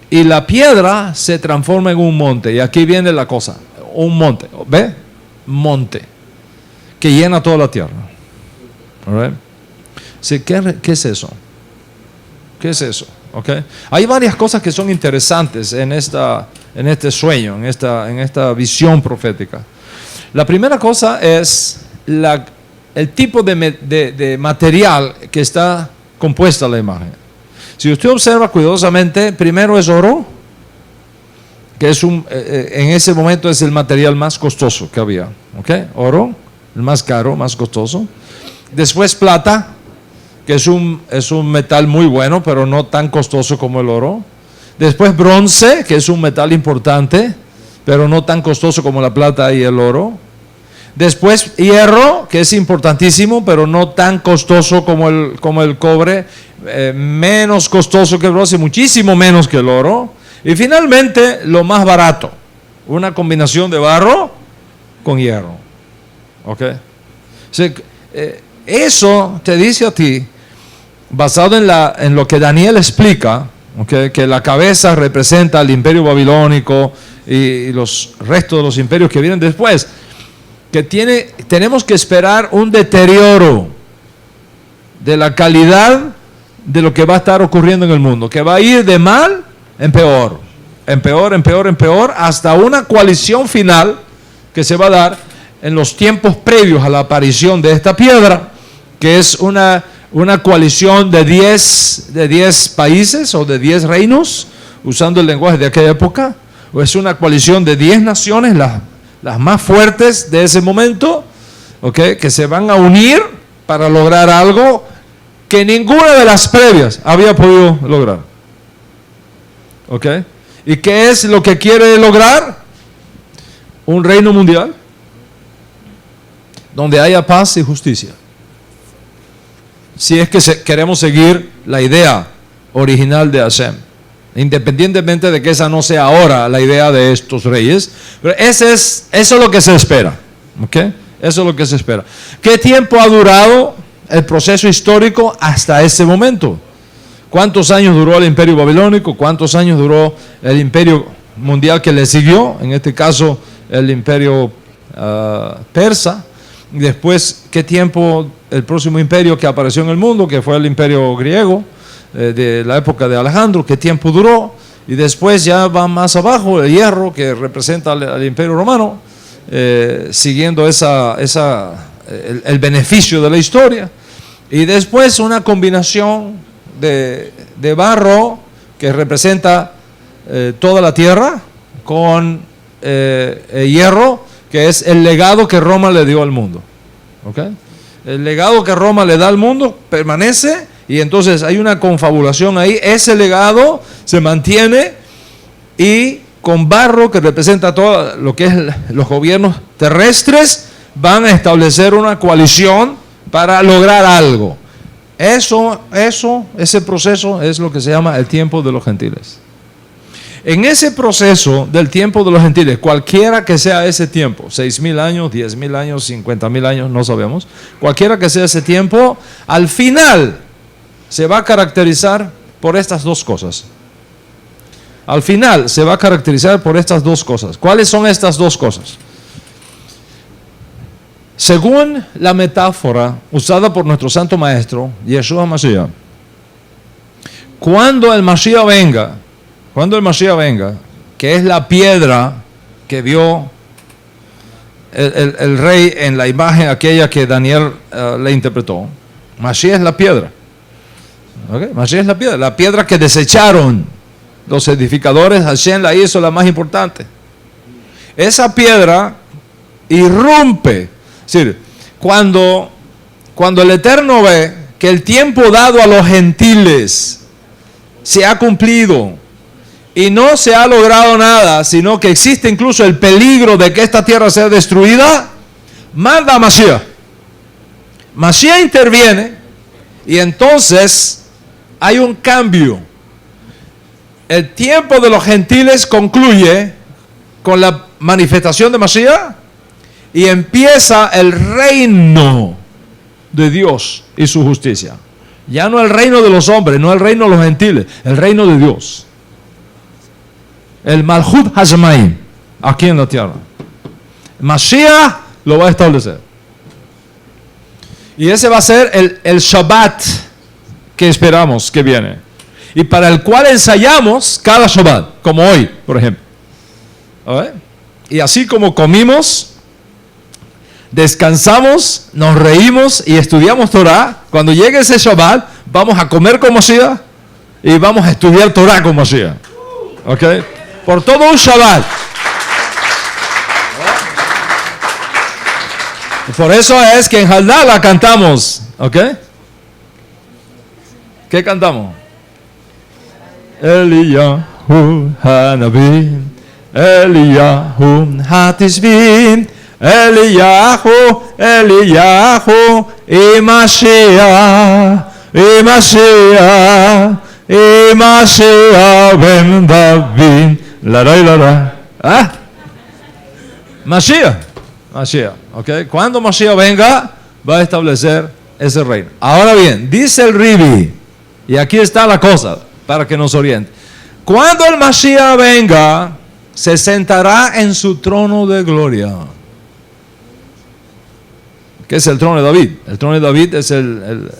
y la piedra se transforma en un monte. Y aquí viene la cosa, un monte, ¿ve? Monte, que llena toda la tierra. ¿Right? Sí, ¿qué es eso? ¿Qué es eso? Okay. Hay varias cosas que son interesantes en este sueño, en esta visión profética. La primera cosa es el tipo de material que está compuesta la imagen. Si usted observa cuidadosamente, primero es oro, que es en ese momento es el material más costoso que había. ¿Okay? Oro, el más caro, más costoso. Después plata, que es un metal muy bueno, pero no tan costoso como el oro. Después bronce, que es un metal importante, pero no tan costoso como la plata y el oro. Después hierro, que es importantísimo, pero no tan costoso como el cobre, menos costoso que el bronce, muchísimo menos que el oro. Y finalmente, lo más barato, una combinación de barro con hierro. ¿Ok? O sea, eso te dice a ti, basado en lo que Daniel explica, que la cabeza representa al imperio babilónico y los restos de los imperios que vienen después, que tenemos que esperar un deterioro de la calidad de lo que va a estar ocurriendo en el mundo, que va a ir de mal en peor, en peor, hasta una coalición final que se va a dar en los tiempos previos a la aparición de esta piedra, que es una coalición de 10 países o de 10 reinos, usando el lenguaje de aquella época, o es una coalición de 10 naciones, las más fuertes de ese momento, que se van a unir para lograr algo que ninguna de las previas había podido lograr. ¿Y qué es lo que quiere lograr? Un reino mundial donde haya paz y justicia. Si es que queremos seguir la idea original de Hashem, independientemente de que esa no sea ahora la idea de estos reyes, pero eso es lo que se espera. Eso es lo que se espera. ¿Qué tiempo ha durado el proceso histórico hasta ese momento? ¿Cuántos años duró el imperio babilónico? ¿Cuántos años duró el imperio mundial que le siguió? En este caso, el imperio persa. Después, ¿qué tiempo el próximo imperio que apareció en el mundo, que fue el imperio griego, de la época de Alejandro? ¿Qué tiempo duró? Y después ya va más abajo el hierro, que representa al imperio romano, siguiendo el beneficio de la historia. Y después una combinación de barro, que representa toda la tierra, con hierro, que es el legado que Roma le dio al mundo. El legado que Roma le da al mundo permanece, y entonces hay una confabulación ahí. Ese legado se mantiene, y con barro, que representa todo lo que es los gobiernos terrestres, van a establecer una coalición para lograr algo. Ese proceso es lo que se llama el tiempo de los gentiles. En ese proceso del tiempo de los gentiles, cualquiera que sea ese tiempo, 6,000 años, 10,000 años, 50,000 años, no sabemos, cualquiera que sea ese tiempo, al final se va a caracterizar por estas dos cosas. Al final se va a caracterizar por estas dos cosas. ¿Cuáles son estas dos cosas? Según la metáfora usada por nuestro santo maestro, Yeshua Mashiach, cuando el Mashiach venga, que es la piedra que vio el rey en la imagen aquella que Daniel le interpretó, Mashiach es la piedra. ¿Okay? Mashiach es la piedra que desecharon los edificadores. Hashem la hizo la más importante. Esa piedra irrumpe. Es decir, cuando el Eterno ve que el tiempo dado a los gentiles se ha cumplido y no se ha logrado nada, sino que existe incluso el peligro de que esta tierra sea destruida, manda a Mashiach. Mashiach interviene y entonces hay un cambio. El tiempo de los gentiles concluye con la manifestación de Mashiach y empieza el reino de Dios y su justicia. Ya no el reino de los hombres, no el reino de los gentiles, el reino de Dios. El Malchut Hashemayim, aquí en la tierra. Mashiach lo va a establecer. Y ese va a ser el Shabbat que esperamos que viene. Y para el cual ensayamos cada Shabbat, como hoy, por ejemplo. ¿Okay? Y así como comimos, descansamos, nos reímos y estudiamos Torah, cuando llegue ese Shabbat, vamos a comer con Mashiach y vamos a estudiar Torah con Mashiach. ¿Ok? Por todo un Shabbat. Por eso es que en Haldá la cantamos. ¿Ok? ¿Qué cantamos? Eliyahu Hanabi, Eliyahu Hatishbin, Eliyahu, Eliyahu, y Mashiach, y Mashiach, y Mashiach ben David, la. ¿Ah? Mashiach, ¿ok? Cuando Mashiach venga, va a establecer ese reino. Ahora bien, dice el Ribi, y aquí está la cosa, para que nos oriente. Cuando el Mashiach venga, se sentará en su trono de gloria. ¿Qué es el trono de David? El trono de David es el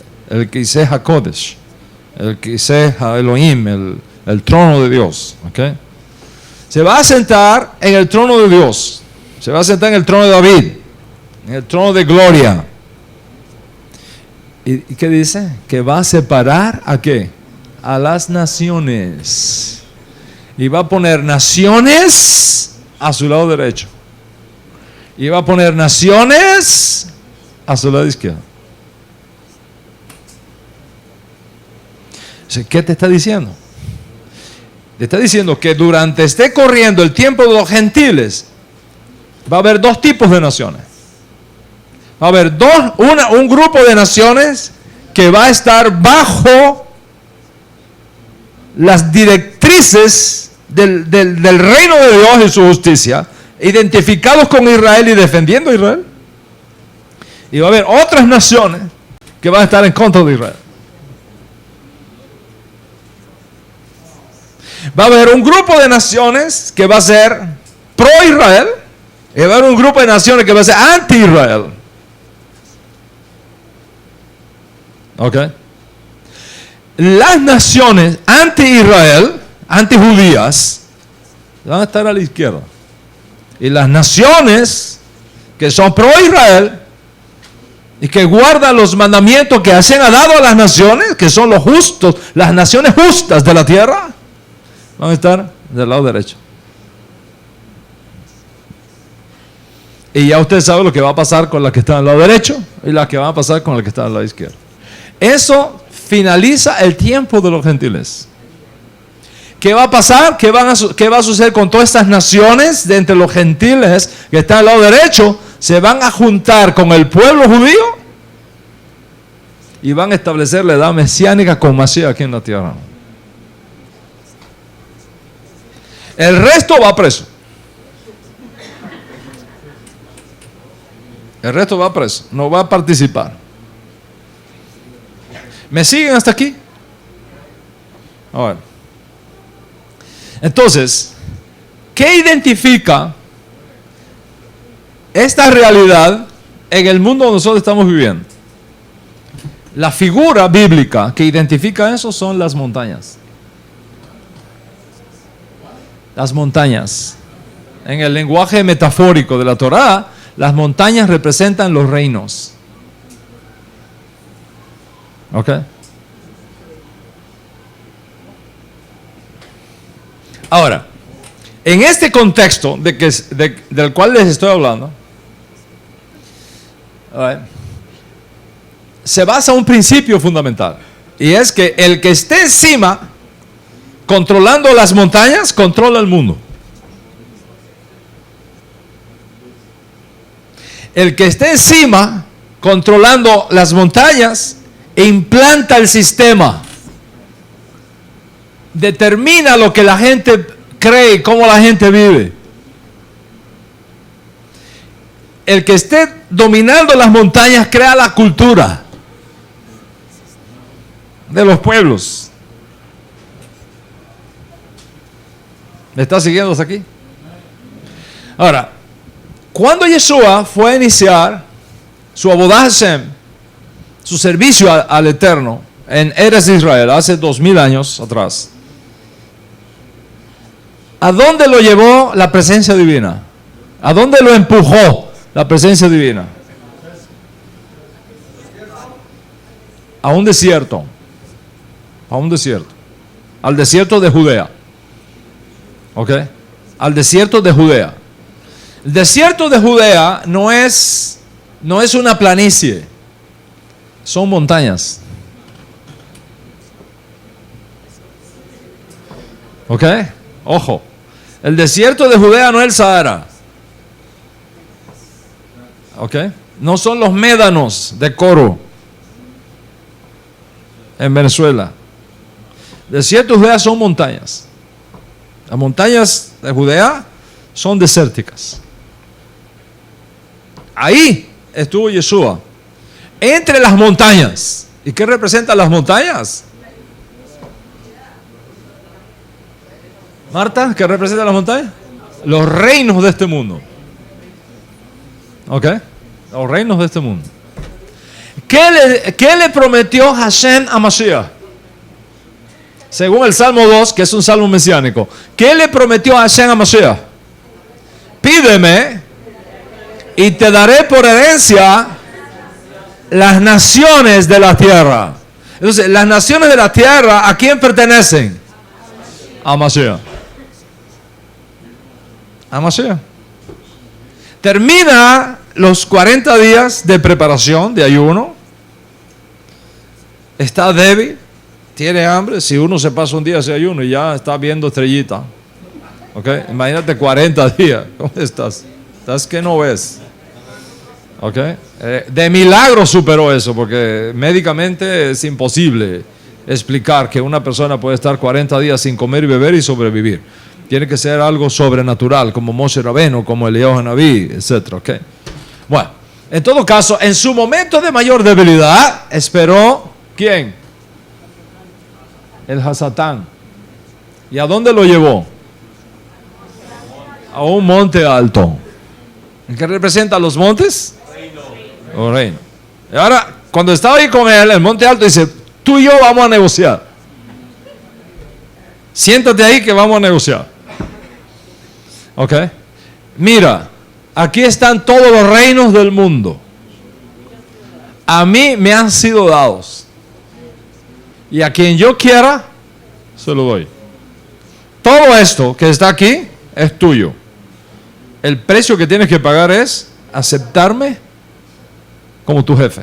Kiseh HaKodesh, el Kiseh HaElohim, el trono de Dios. ¿Okay? Se va a sentar en el trono de Dios. Se va a sentar en el trono de David, en el trono de gloria. ¿Y qué dice? Que va a separar ¿a qué? A las naciones. Y va a poner naciones a su lado derecho. Y va a poner naciones a su lado izquierdo. ¿Qué te está diciendo? Te está diciendo que durante esté corriendo el tiempo de los gentiles, va a haber dos tipos de naciones. Va a haber un grupo de naciones que va a estar bajo las directrices del reino de Dios y su justicia, identificados con Israel y defendiendo a Israel. Y va a haber otras naciones que van a estar en contra de Israel. Va a haber un grupo de naciones que va a ser pro-Israel y va a haber un grupo de naciones que va a ser anti-Israel. ¿Ok? Las naciones anti-Israel, anti-judías, van a estar a la izquierda. Y las naciones que son pro-Israel y que guardan los mandamientos que Hashem ha dado a las naciones, que son los justos, las naciones justas de la tierra, van a estar del lado derecho. Y ya usted sabe lo que va a pasar con las que están al lado derecho y las que van a pasar con las que están al lado izquierdo. Eso finaliza el tiempo de los gentiles. ¿Qué va a pasar? ¿Qué va a suceder con todas estas naciones de entre los gentiles que están al lado derecho? Se van a juntar con el pueblo judío y van a establecer la edad mesiánica con Mashiach aquí en la tierra. El resto va preso. El resto va preso, no va a participar. ¿Me siguen hasta aquí? Ahora. Entonces, ¿qué identifica esta realidad en el mundo donde nosotros estamos viviendo? La figura bíblica que identifica eso son las montañas. Las montañas. En el lenguaje metafórico de la Torá, las montañas representan los reinos. ¿Ok? Ahora, en este contexto del cual les estoy hablando, se basa un principio fundamental. Y es que el que esté encima, controlando las montañas, controla el mundo. El que esté encima, controlando las montañas, implanta el sistema. Determina lo que la gente cree y cómo la gente vive. El que esté dominando las montañas crea la cultura de los pueblos. ¿Me está siguiendo hasta aquí? Ahora, cuando Yeshua fue a iniciar su Avodah Hashem, su servicio al Eterno en Eretz Israel, hace 2000 años atrás, ¿a dónde lo llevó la presencia divina? ¿A dónde lo empujó la presencia divina? A un desierto. A un desierto. Al desierto de Judea. ¿Ok? Al desierto de Judea. El desierto de Judea no es una planicie. Son montañas. ¿Ok? Ojo. El desierto de Judea no es el Sahara. ¿Ok? No son los médanos de Coro en Venezuela. El desierto de Judea son montañas. Las montañas de Judea son desérticas. Ahí estuvo Yeshua. Entre las montañas. ¿Y qué representan las montañas? Marta, ¿qué representa la montaña? Los reinos de este mundo. ¿Ok? Los reinos de este mundo. ¿Qué le prometió Hashem a Mashiach? Según el Salmo 2, que es un salmo mesiánico. ¿Qué le prometió Hashem a Mashiach? Pídeme y te daré por herencia las naciones de la tierra. Entonces, las naciones de la tierra, ¿a quién pertenecen? A Mashiach. A Mashiach. Termina los 40 días de preparación, de ayuno. Está débil, tiene hambre. Si uno se pasa un día ese ayuno y ya está viendo estrellita. ¿Ok? Imagínate 40 días. ¿Cómo estás? ¿Estás que no ves? ¿Ok? De milagro superó eso, porque médicamente es imposible explicar que una persona puede estar 40 días sin comer y beber y sobrevivir. Tiene que ser algo sobrenatural, como Moshe Rabeno, como Eliyahu Hanabí, etc. ¿Okay? Bueno, en todo caso, en su momento de mayor debilidad, esperó, ¿quién? El Hasatán. ¿Y a dónde lo llevó? A un monte alto. ¿Qué representan los montes? Reino. Reino. Y ahora, cuando estaba ahí con él, el monte alto, dice, tú y yo vamos a negociar. Siéntate ahí que vamos a negociar. ¿Ok? Mira, aquí están todos los reinos del mundo. A mí me han sido dados. Y a quien yo quiera, se lo doy. Todo esto que está aquí es tuyo. El precio que tienes que pagar es aceptarme como tu jefe.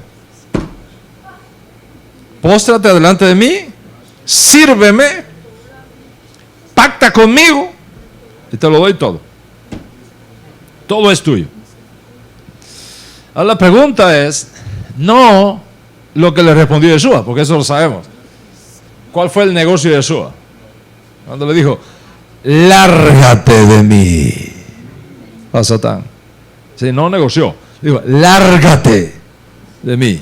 Póstrate delante de mí, sírveme, pacta conmigo y te lo doy todo. Todo es tuyo. Ahora la pregunta es, no lo que le respondió Yeshua, porque eso lo sabemos. ¿Cuál fue el negocio de Yeshua? Cuando le dijo, lárgate de mí. A Satán. Sí, no negoció. Digo, lárgate de mí.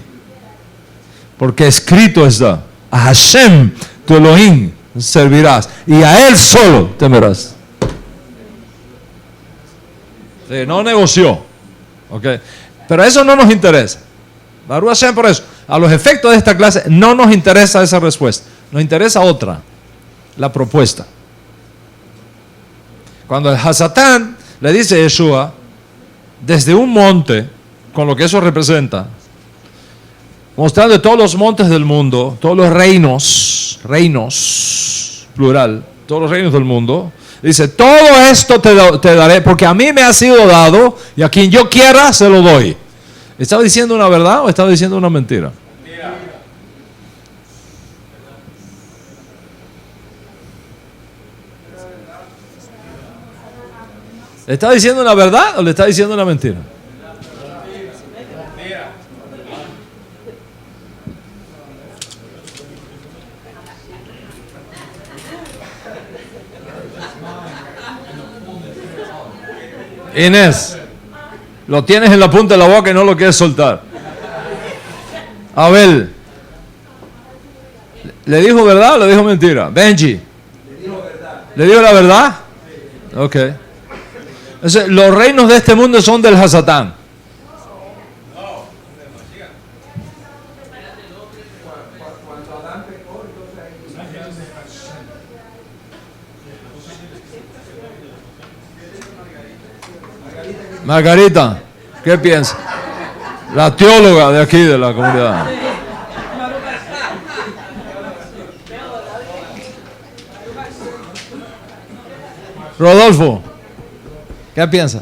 Porque escrito está, a Hashem, tu Elohim, servirás. Y a Él solo temerás. Sí, no negoció. Okay. Pero eso no nos interesa. Baruch Hashem por eso. A los efectos de esta clase no nos interesa esa respuesta. Nos interesa otra. La propuesta. Cuando el Hasatán le dice a Yeshua, desde un monte, con lo que eso representa, mostrando todos los montes del mundo, todos los reinos, plural, todos los reinos del mundo, dice, todo esto te daré, porque a mí me ha sido dado, y a quien yo quiera se lo doy. ¿Estaba diciendo una verdad o estaba diciendo una mentira? ¿Le está diciendo una verdad o le está diciendo una mentira? Inés, lo tienes en la punta de la boca y no lo quieres soltar. Abel, ¿le dijo verdad o le dijo mentira? Benji, ¿le dijo la verdad? Ok. Entonces, los reinos de este mundo son del Hasatán. Margarita, ¿qué piensa? La teóloga de aquí, de la comunidad. Rodolfo, ¿qué piensa?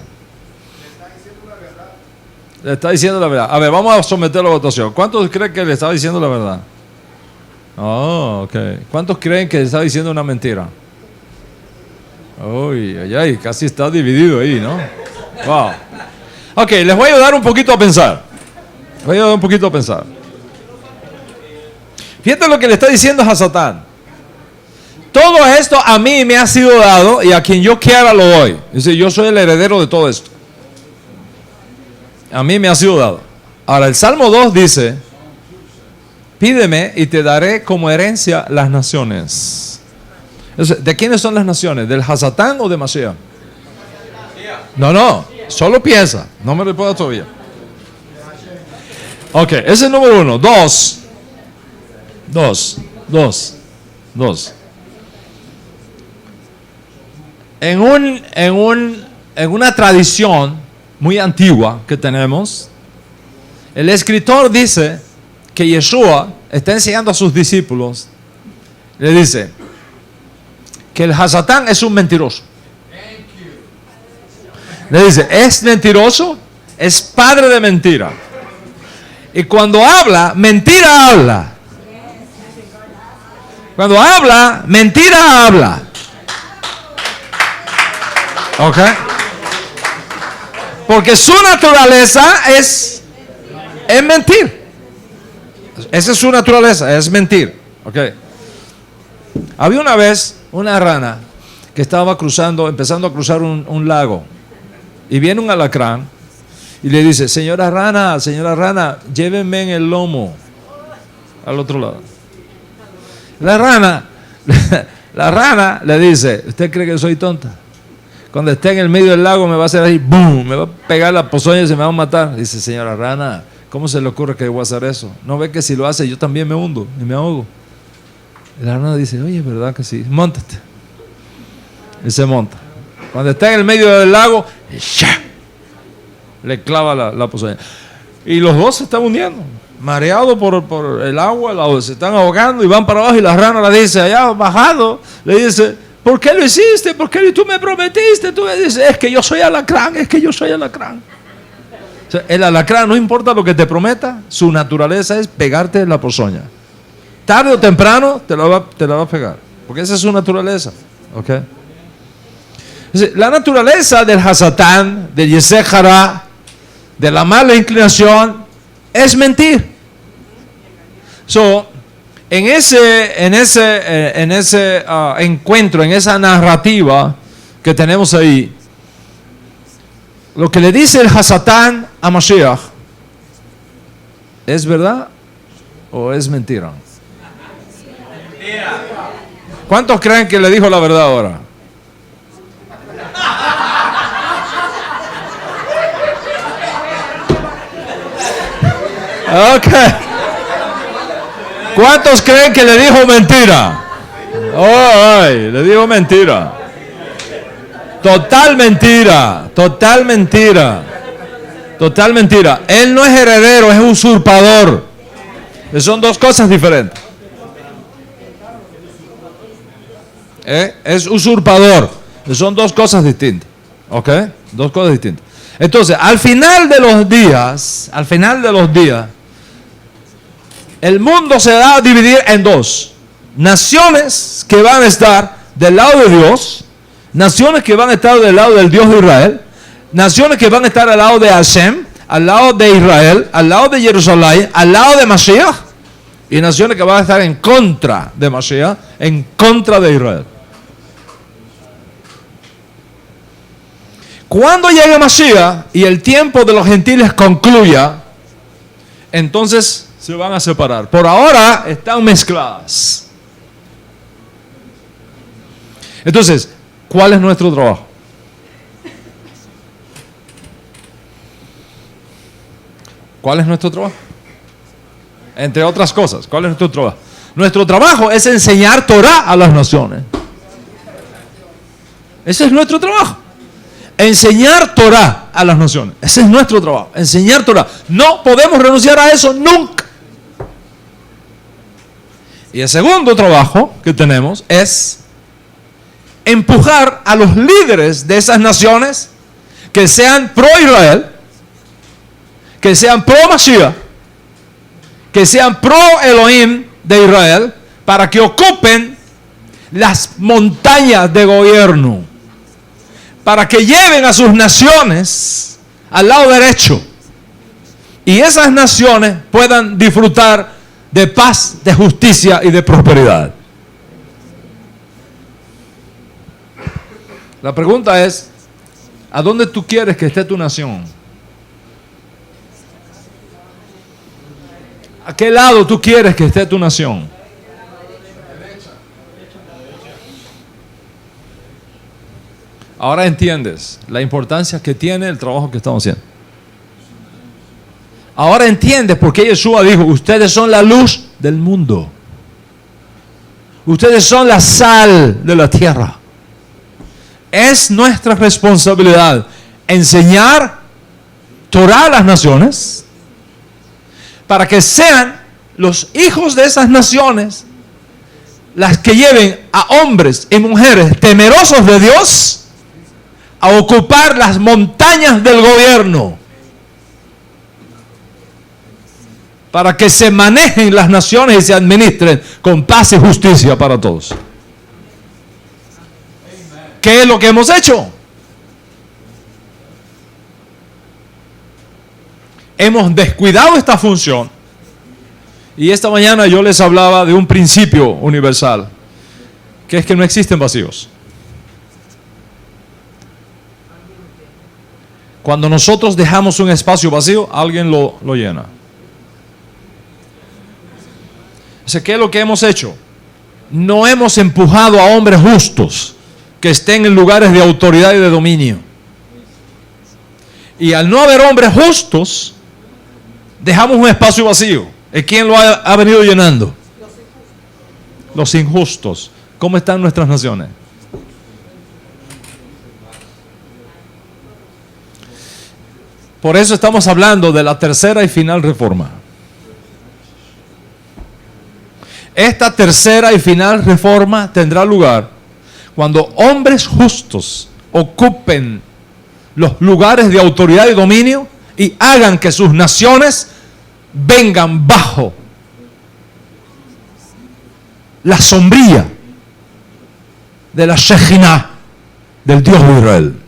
Le está diciendo la verdad. A ver, vamos a someterlo a votación. ¿Cuántos creen que le está diciendo la verdad? Oh, ok. ¿Cuántos creen que le está diciendo una mentira? Uy, ay, casi está dividido ahí, ¿no? Wow. Ok, les voy a ayudar un poquito a pensar. Fíjate lo que le está diciendo a Satán. Todo esto a mí me ha sido dado y a quien yo quiera lo doy. Dice, yo soy el heredero de todo esto. A mí me ha sido dado. Ahora, el Salmo 2 dice, pídeme y te daré como herencia las naciones. Entonces, ¿de quiénes son las naciones? ¿Del Hasatán o de Mashiach? No, solo piensa. No me respondas todavía. Ok, ese es el número 1. Dos. En una tradición muy antigua que tenemos, el escritor dice que Yeshua está enseñando a sus discípulos, le dice que el Hasatán es un mentiroso. Le dice, es mentiroso, es padre de mentira. Y cuando habla, mentira habla. Cuando habla, mentira habla. ¿Ok? Porque su naturaleza es mentir. Esa es su naturaleza, es mentir. ¿Ok? Había una vez una rana que estaba empezando a cruzar un lago. Y viene un alacrán y le dice, señora rana, llévenme en el lomo al otro lado. La rana le dice, ¿usted cree que soy tonta? Cuando esté en el medio del lago me va a hacer así, ¡boom! Me va a pegar la ponzoña y se me va a matar. Dice, señora rana, ¿cómo se le ocurre que voy a hacer eso? ¿No ve que si lo hace yo también me hundo y me ahogo? Y la rana dice, oye, ¿verdad que sí? Móntate. Y se monta. Cuando está en el medio del lago, ¡ya! Le clava la ponzoña. Y los dos se están hundiendo, mareados por el agua, se están ahogando y van para abajo. Y la rana le dice, allá bajado, le dice, ¿por qué lo hiciste? ¿Por qué tú me prometiste? Tú me dices, es que yo soy alacrán. O sea, el alacrán, no importa lo que te prometa, su naturaleza es pegarte la ponzoña. Tarde o temprano te la va a pegar, porque esa es su naturaleza. ¿Ok? La naturaleza del Hasatán, del Yetzer Hara, de la mala inclinación, es mentir. En ese encuentro, en esa narrativa que tenemos ahí, lo que le dice el Hasatán a Mashiach, ¿es verdad o es mentira? ¿Cuántos creen que le dijo la verdad ahora? Ok. ¿Cuántos creen que le dijo mentira? Ay, le dijo mentira. Total mentira. Total mentira. Total mentira. Él no es heredero, es usurpador. Son dos cosas diferentes. Es usurpador. Son dos cosas distintas. ¿Ok? Dos cosas distintas. Entonces, al final de los días, el mundo se va a dividir en dos. Naciones que van a estar del lado de Dios, naciones que van a estar del lado del Dios de Israel, naciones que van a estar al lado de Hashem, al lado de Israel, al lado de Jerusalén, al lado de Mashiach, y naciones que van a estar en contra de Mashiach, en contra de Israel. Cuando llegue Mashiach y el tiempo de los gentiles concluya, entonces se van a separar. Por ahora están mezcladas. Entonces, ¿cuál es nuestro trabajo? ¿Cuál es nuestro trabajo? Entre otras cosas, ¿cuál es nuestro trabajo? Nuestro trabajo es enseñar Torah a las naciones. Ese es nuestro trabajo. Enseñar Torah a las naciones. Ese es nuestro trabajo. Enseñar Torah. No podemos renunciar a eso nunca. Y el segundo trabajo que tenemos es empujar a los líderes de esas naciones que sean pro Israel, que sean pro Mashiach, que sean pro Elohim de Israel, para que ocupen las montañas de gobierno, para que lleven a sus naciones al lado derecho y esas naciones puedan disfrutar de paz, de justicia y de prosperidad. La pregunta es, ¿a dónde tú quieres que esté tu nación? ¿A qué lado tú quieres que esté tu nación? Ahora entiendes la importancia que tiene el trabajo que estamos haciendo. Ahora entiendes por qué Yeshua dijo, ustedes son la luz del mundo. Ustedes son la sal de la tierra. Es nuestra responsabilidad enseñar Torah a las naciones para que sean los hijos de esas naciones las que lleven a hombres y mujeres temerosos de Dios a ocupar las montañas del gobierno, para que se manejen las naciones y se administren con paz y justicia para todos. ¿Qué es lo que hemos hecho? Hemos descuidado esta función. Y esta mañana yo les hablaba de un principio universal, que es que no existen vacíos. Cuando nosotros dejamos un espacio vacío, alguien lo llena. O sea, ¿qué es lo que hemos hecho? No hemos empujado a hombres justos que estén en lugares de autoridad y de dominio. Y al no haber hombres justos, dejamos un espacio vacío. ¿Y quién lo ha venido llenando? Los injustos. ¿Cómo están nuestras naciones? Por eso estamos hablando de la tercera y final reforma. Esta tercera y final reforma tendrá lugar cuando hombres justos ocupen los lugares de autoridad y dominio y hagan que sus naciones vengan bajo la sombrilla de la Shejinah del Dios de Israel.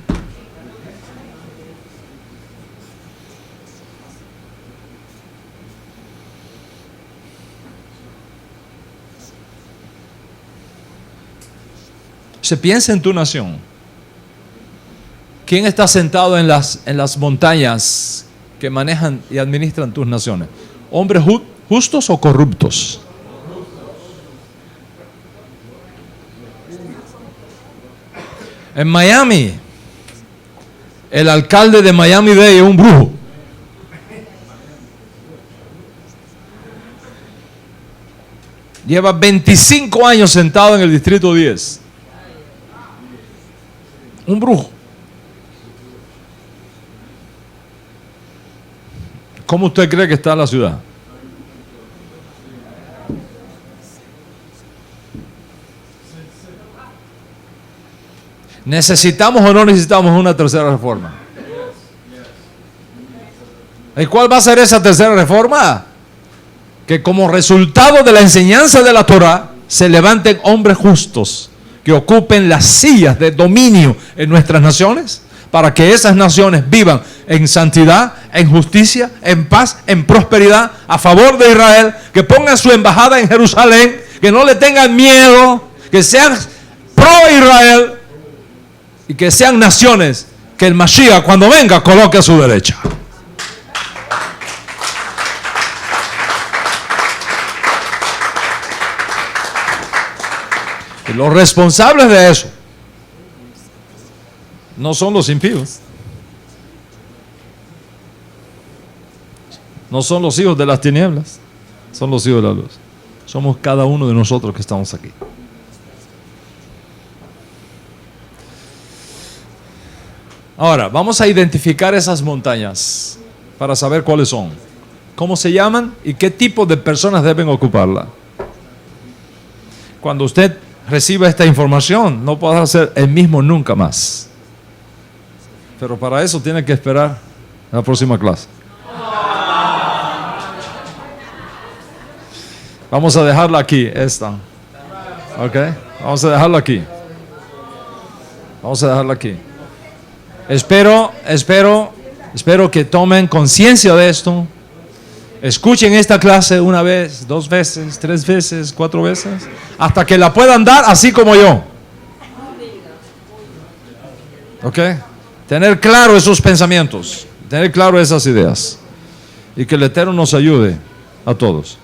Se piensa en tu nación. ¿Quién está sentado en las montañas que manejan y administran tus naciones? ¿Hombres justos o corruptos? En Miami, el alcalde de Miami-Dade es un brujo. Lleva 25 años sentado en el distrito 10. Un brujo. ¿Cómo usted cree que está la ciudad? ¿Necesitamos o no necesitamos una tercera reforma? ¿Y cuál va a ser esa tercera reforma? Que como resultado de la enseñanza de la Torah se levanten hombres justos que ocupen las sillas de dominio en nuestras naciones, para que esas naciones vivan en santidad, en justicia, en paz, en prosperidad, a favor de Israel, que pongan su embajada en Jerusalén, que no le tengan miedo, que sean pro-Israel y que sean naciones que el Mashiach cuando venga coloque a su derecha. Y los responsables de eso no son los impíos, no son los hijos de las tinieblas, son los hijos de la luz. Somos cada uno de nosotros que estamos aquí. Ahora, vamos a identificar esas montañas para saber cuáles son, cómo se llaman y qué tipo de personas deben ocuparla. Cuando usted reciba esta información, no podrá ser el mismo nunca más. Pero para eso tiene que esperar a la próxima clase. Vamos a dejarla aquí, esta. ¿Ok? Vamos a dejarla aquí. Vamos a dejarla aquí. Espero que tomen conciencia de esto. Escuchen esta clase una vez, 2 veces, 3 veces, 4 veces, hasta que la puedan dar así como yo. ¿Ok? Tener claro esos pensamientos, tener claro esas ideas. Y que el Eterno nos ayude a todos.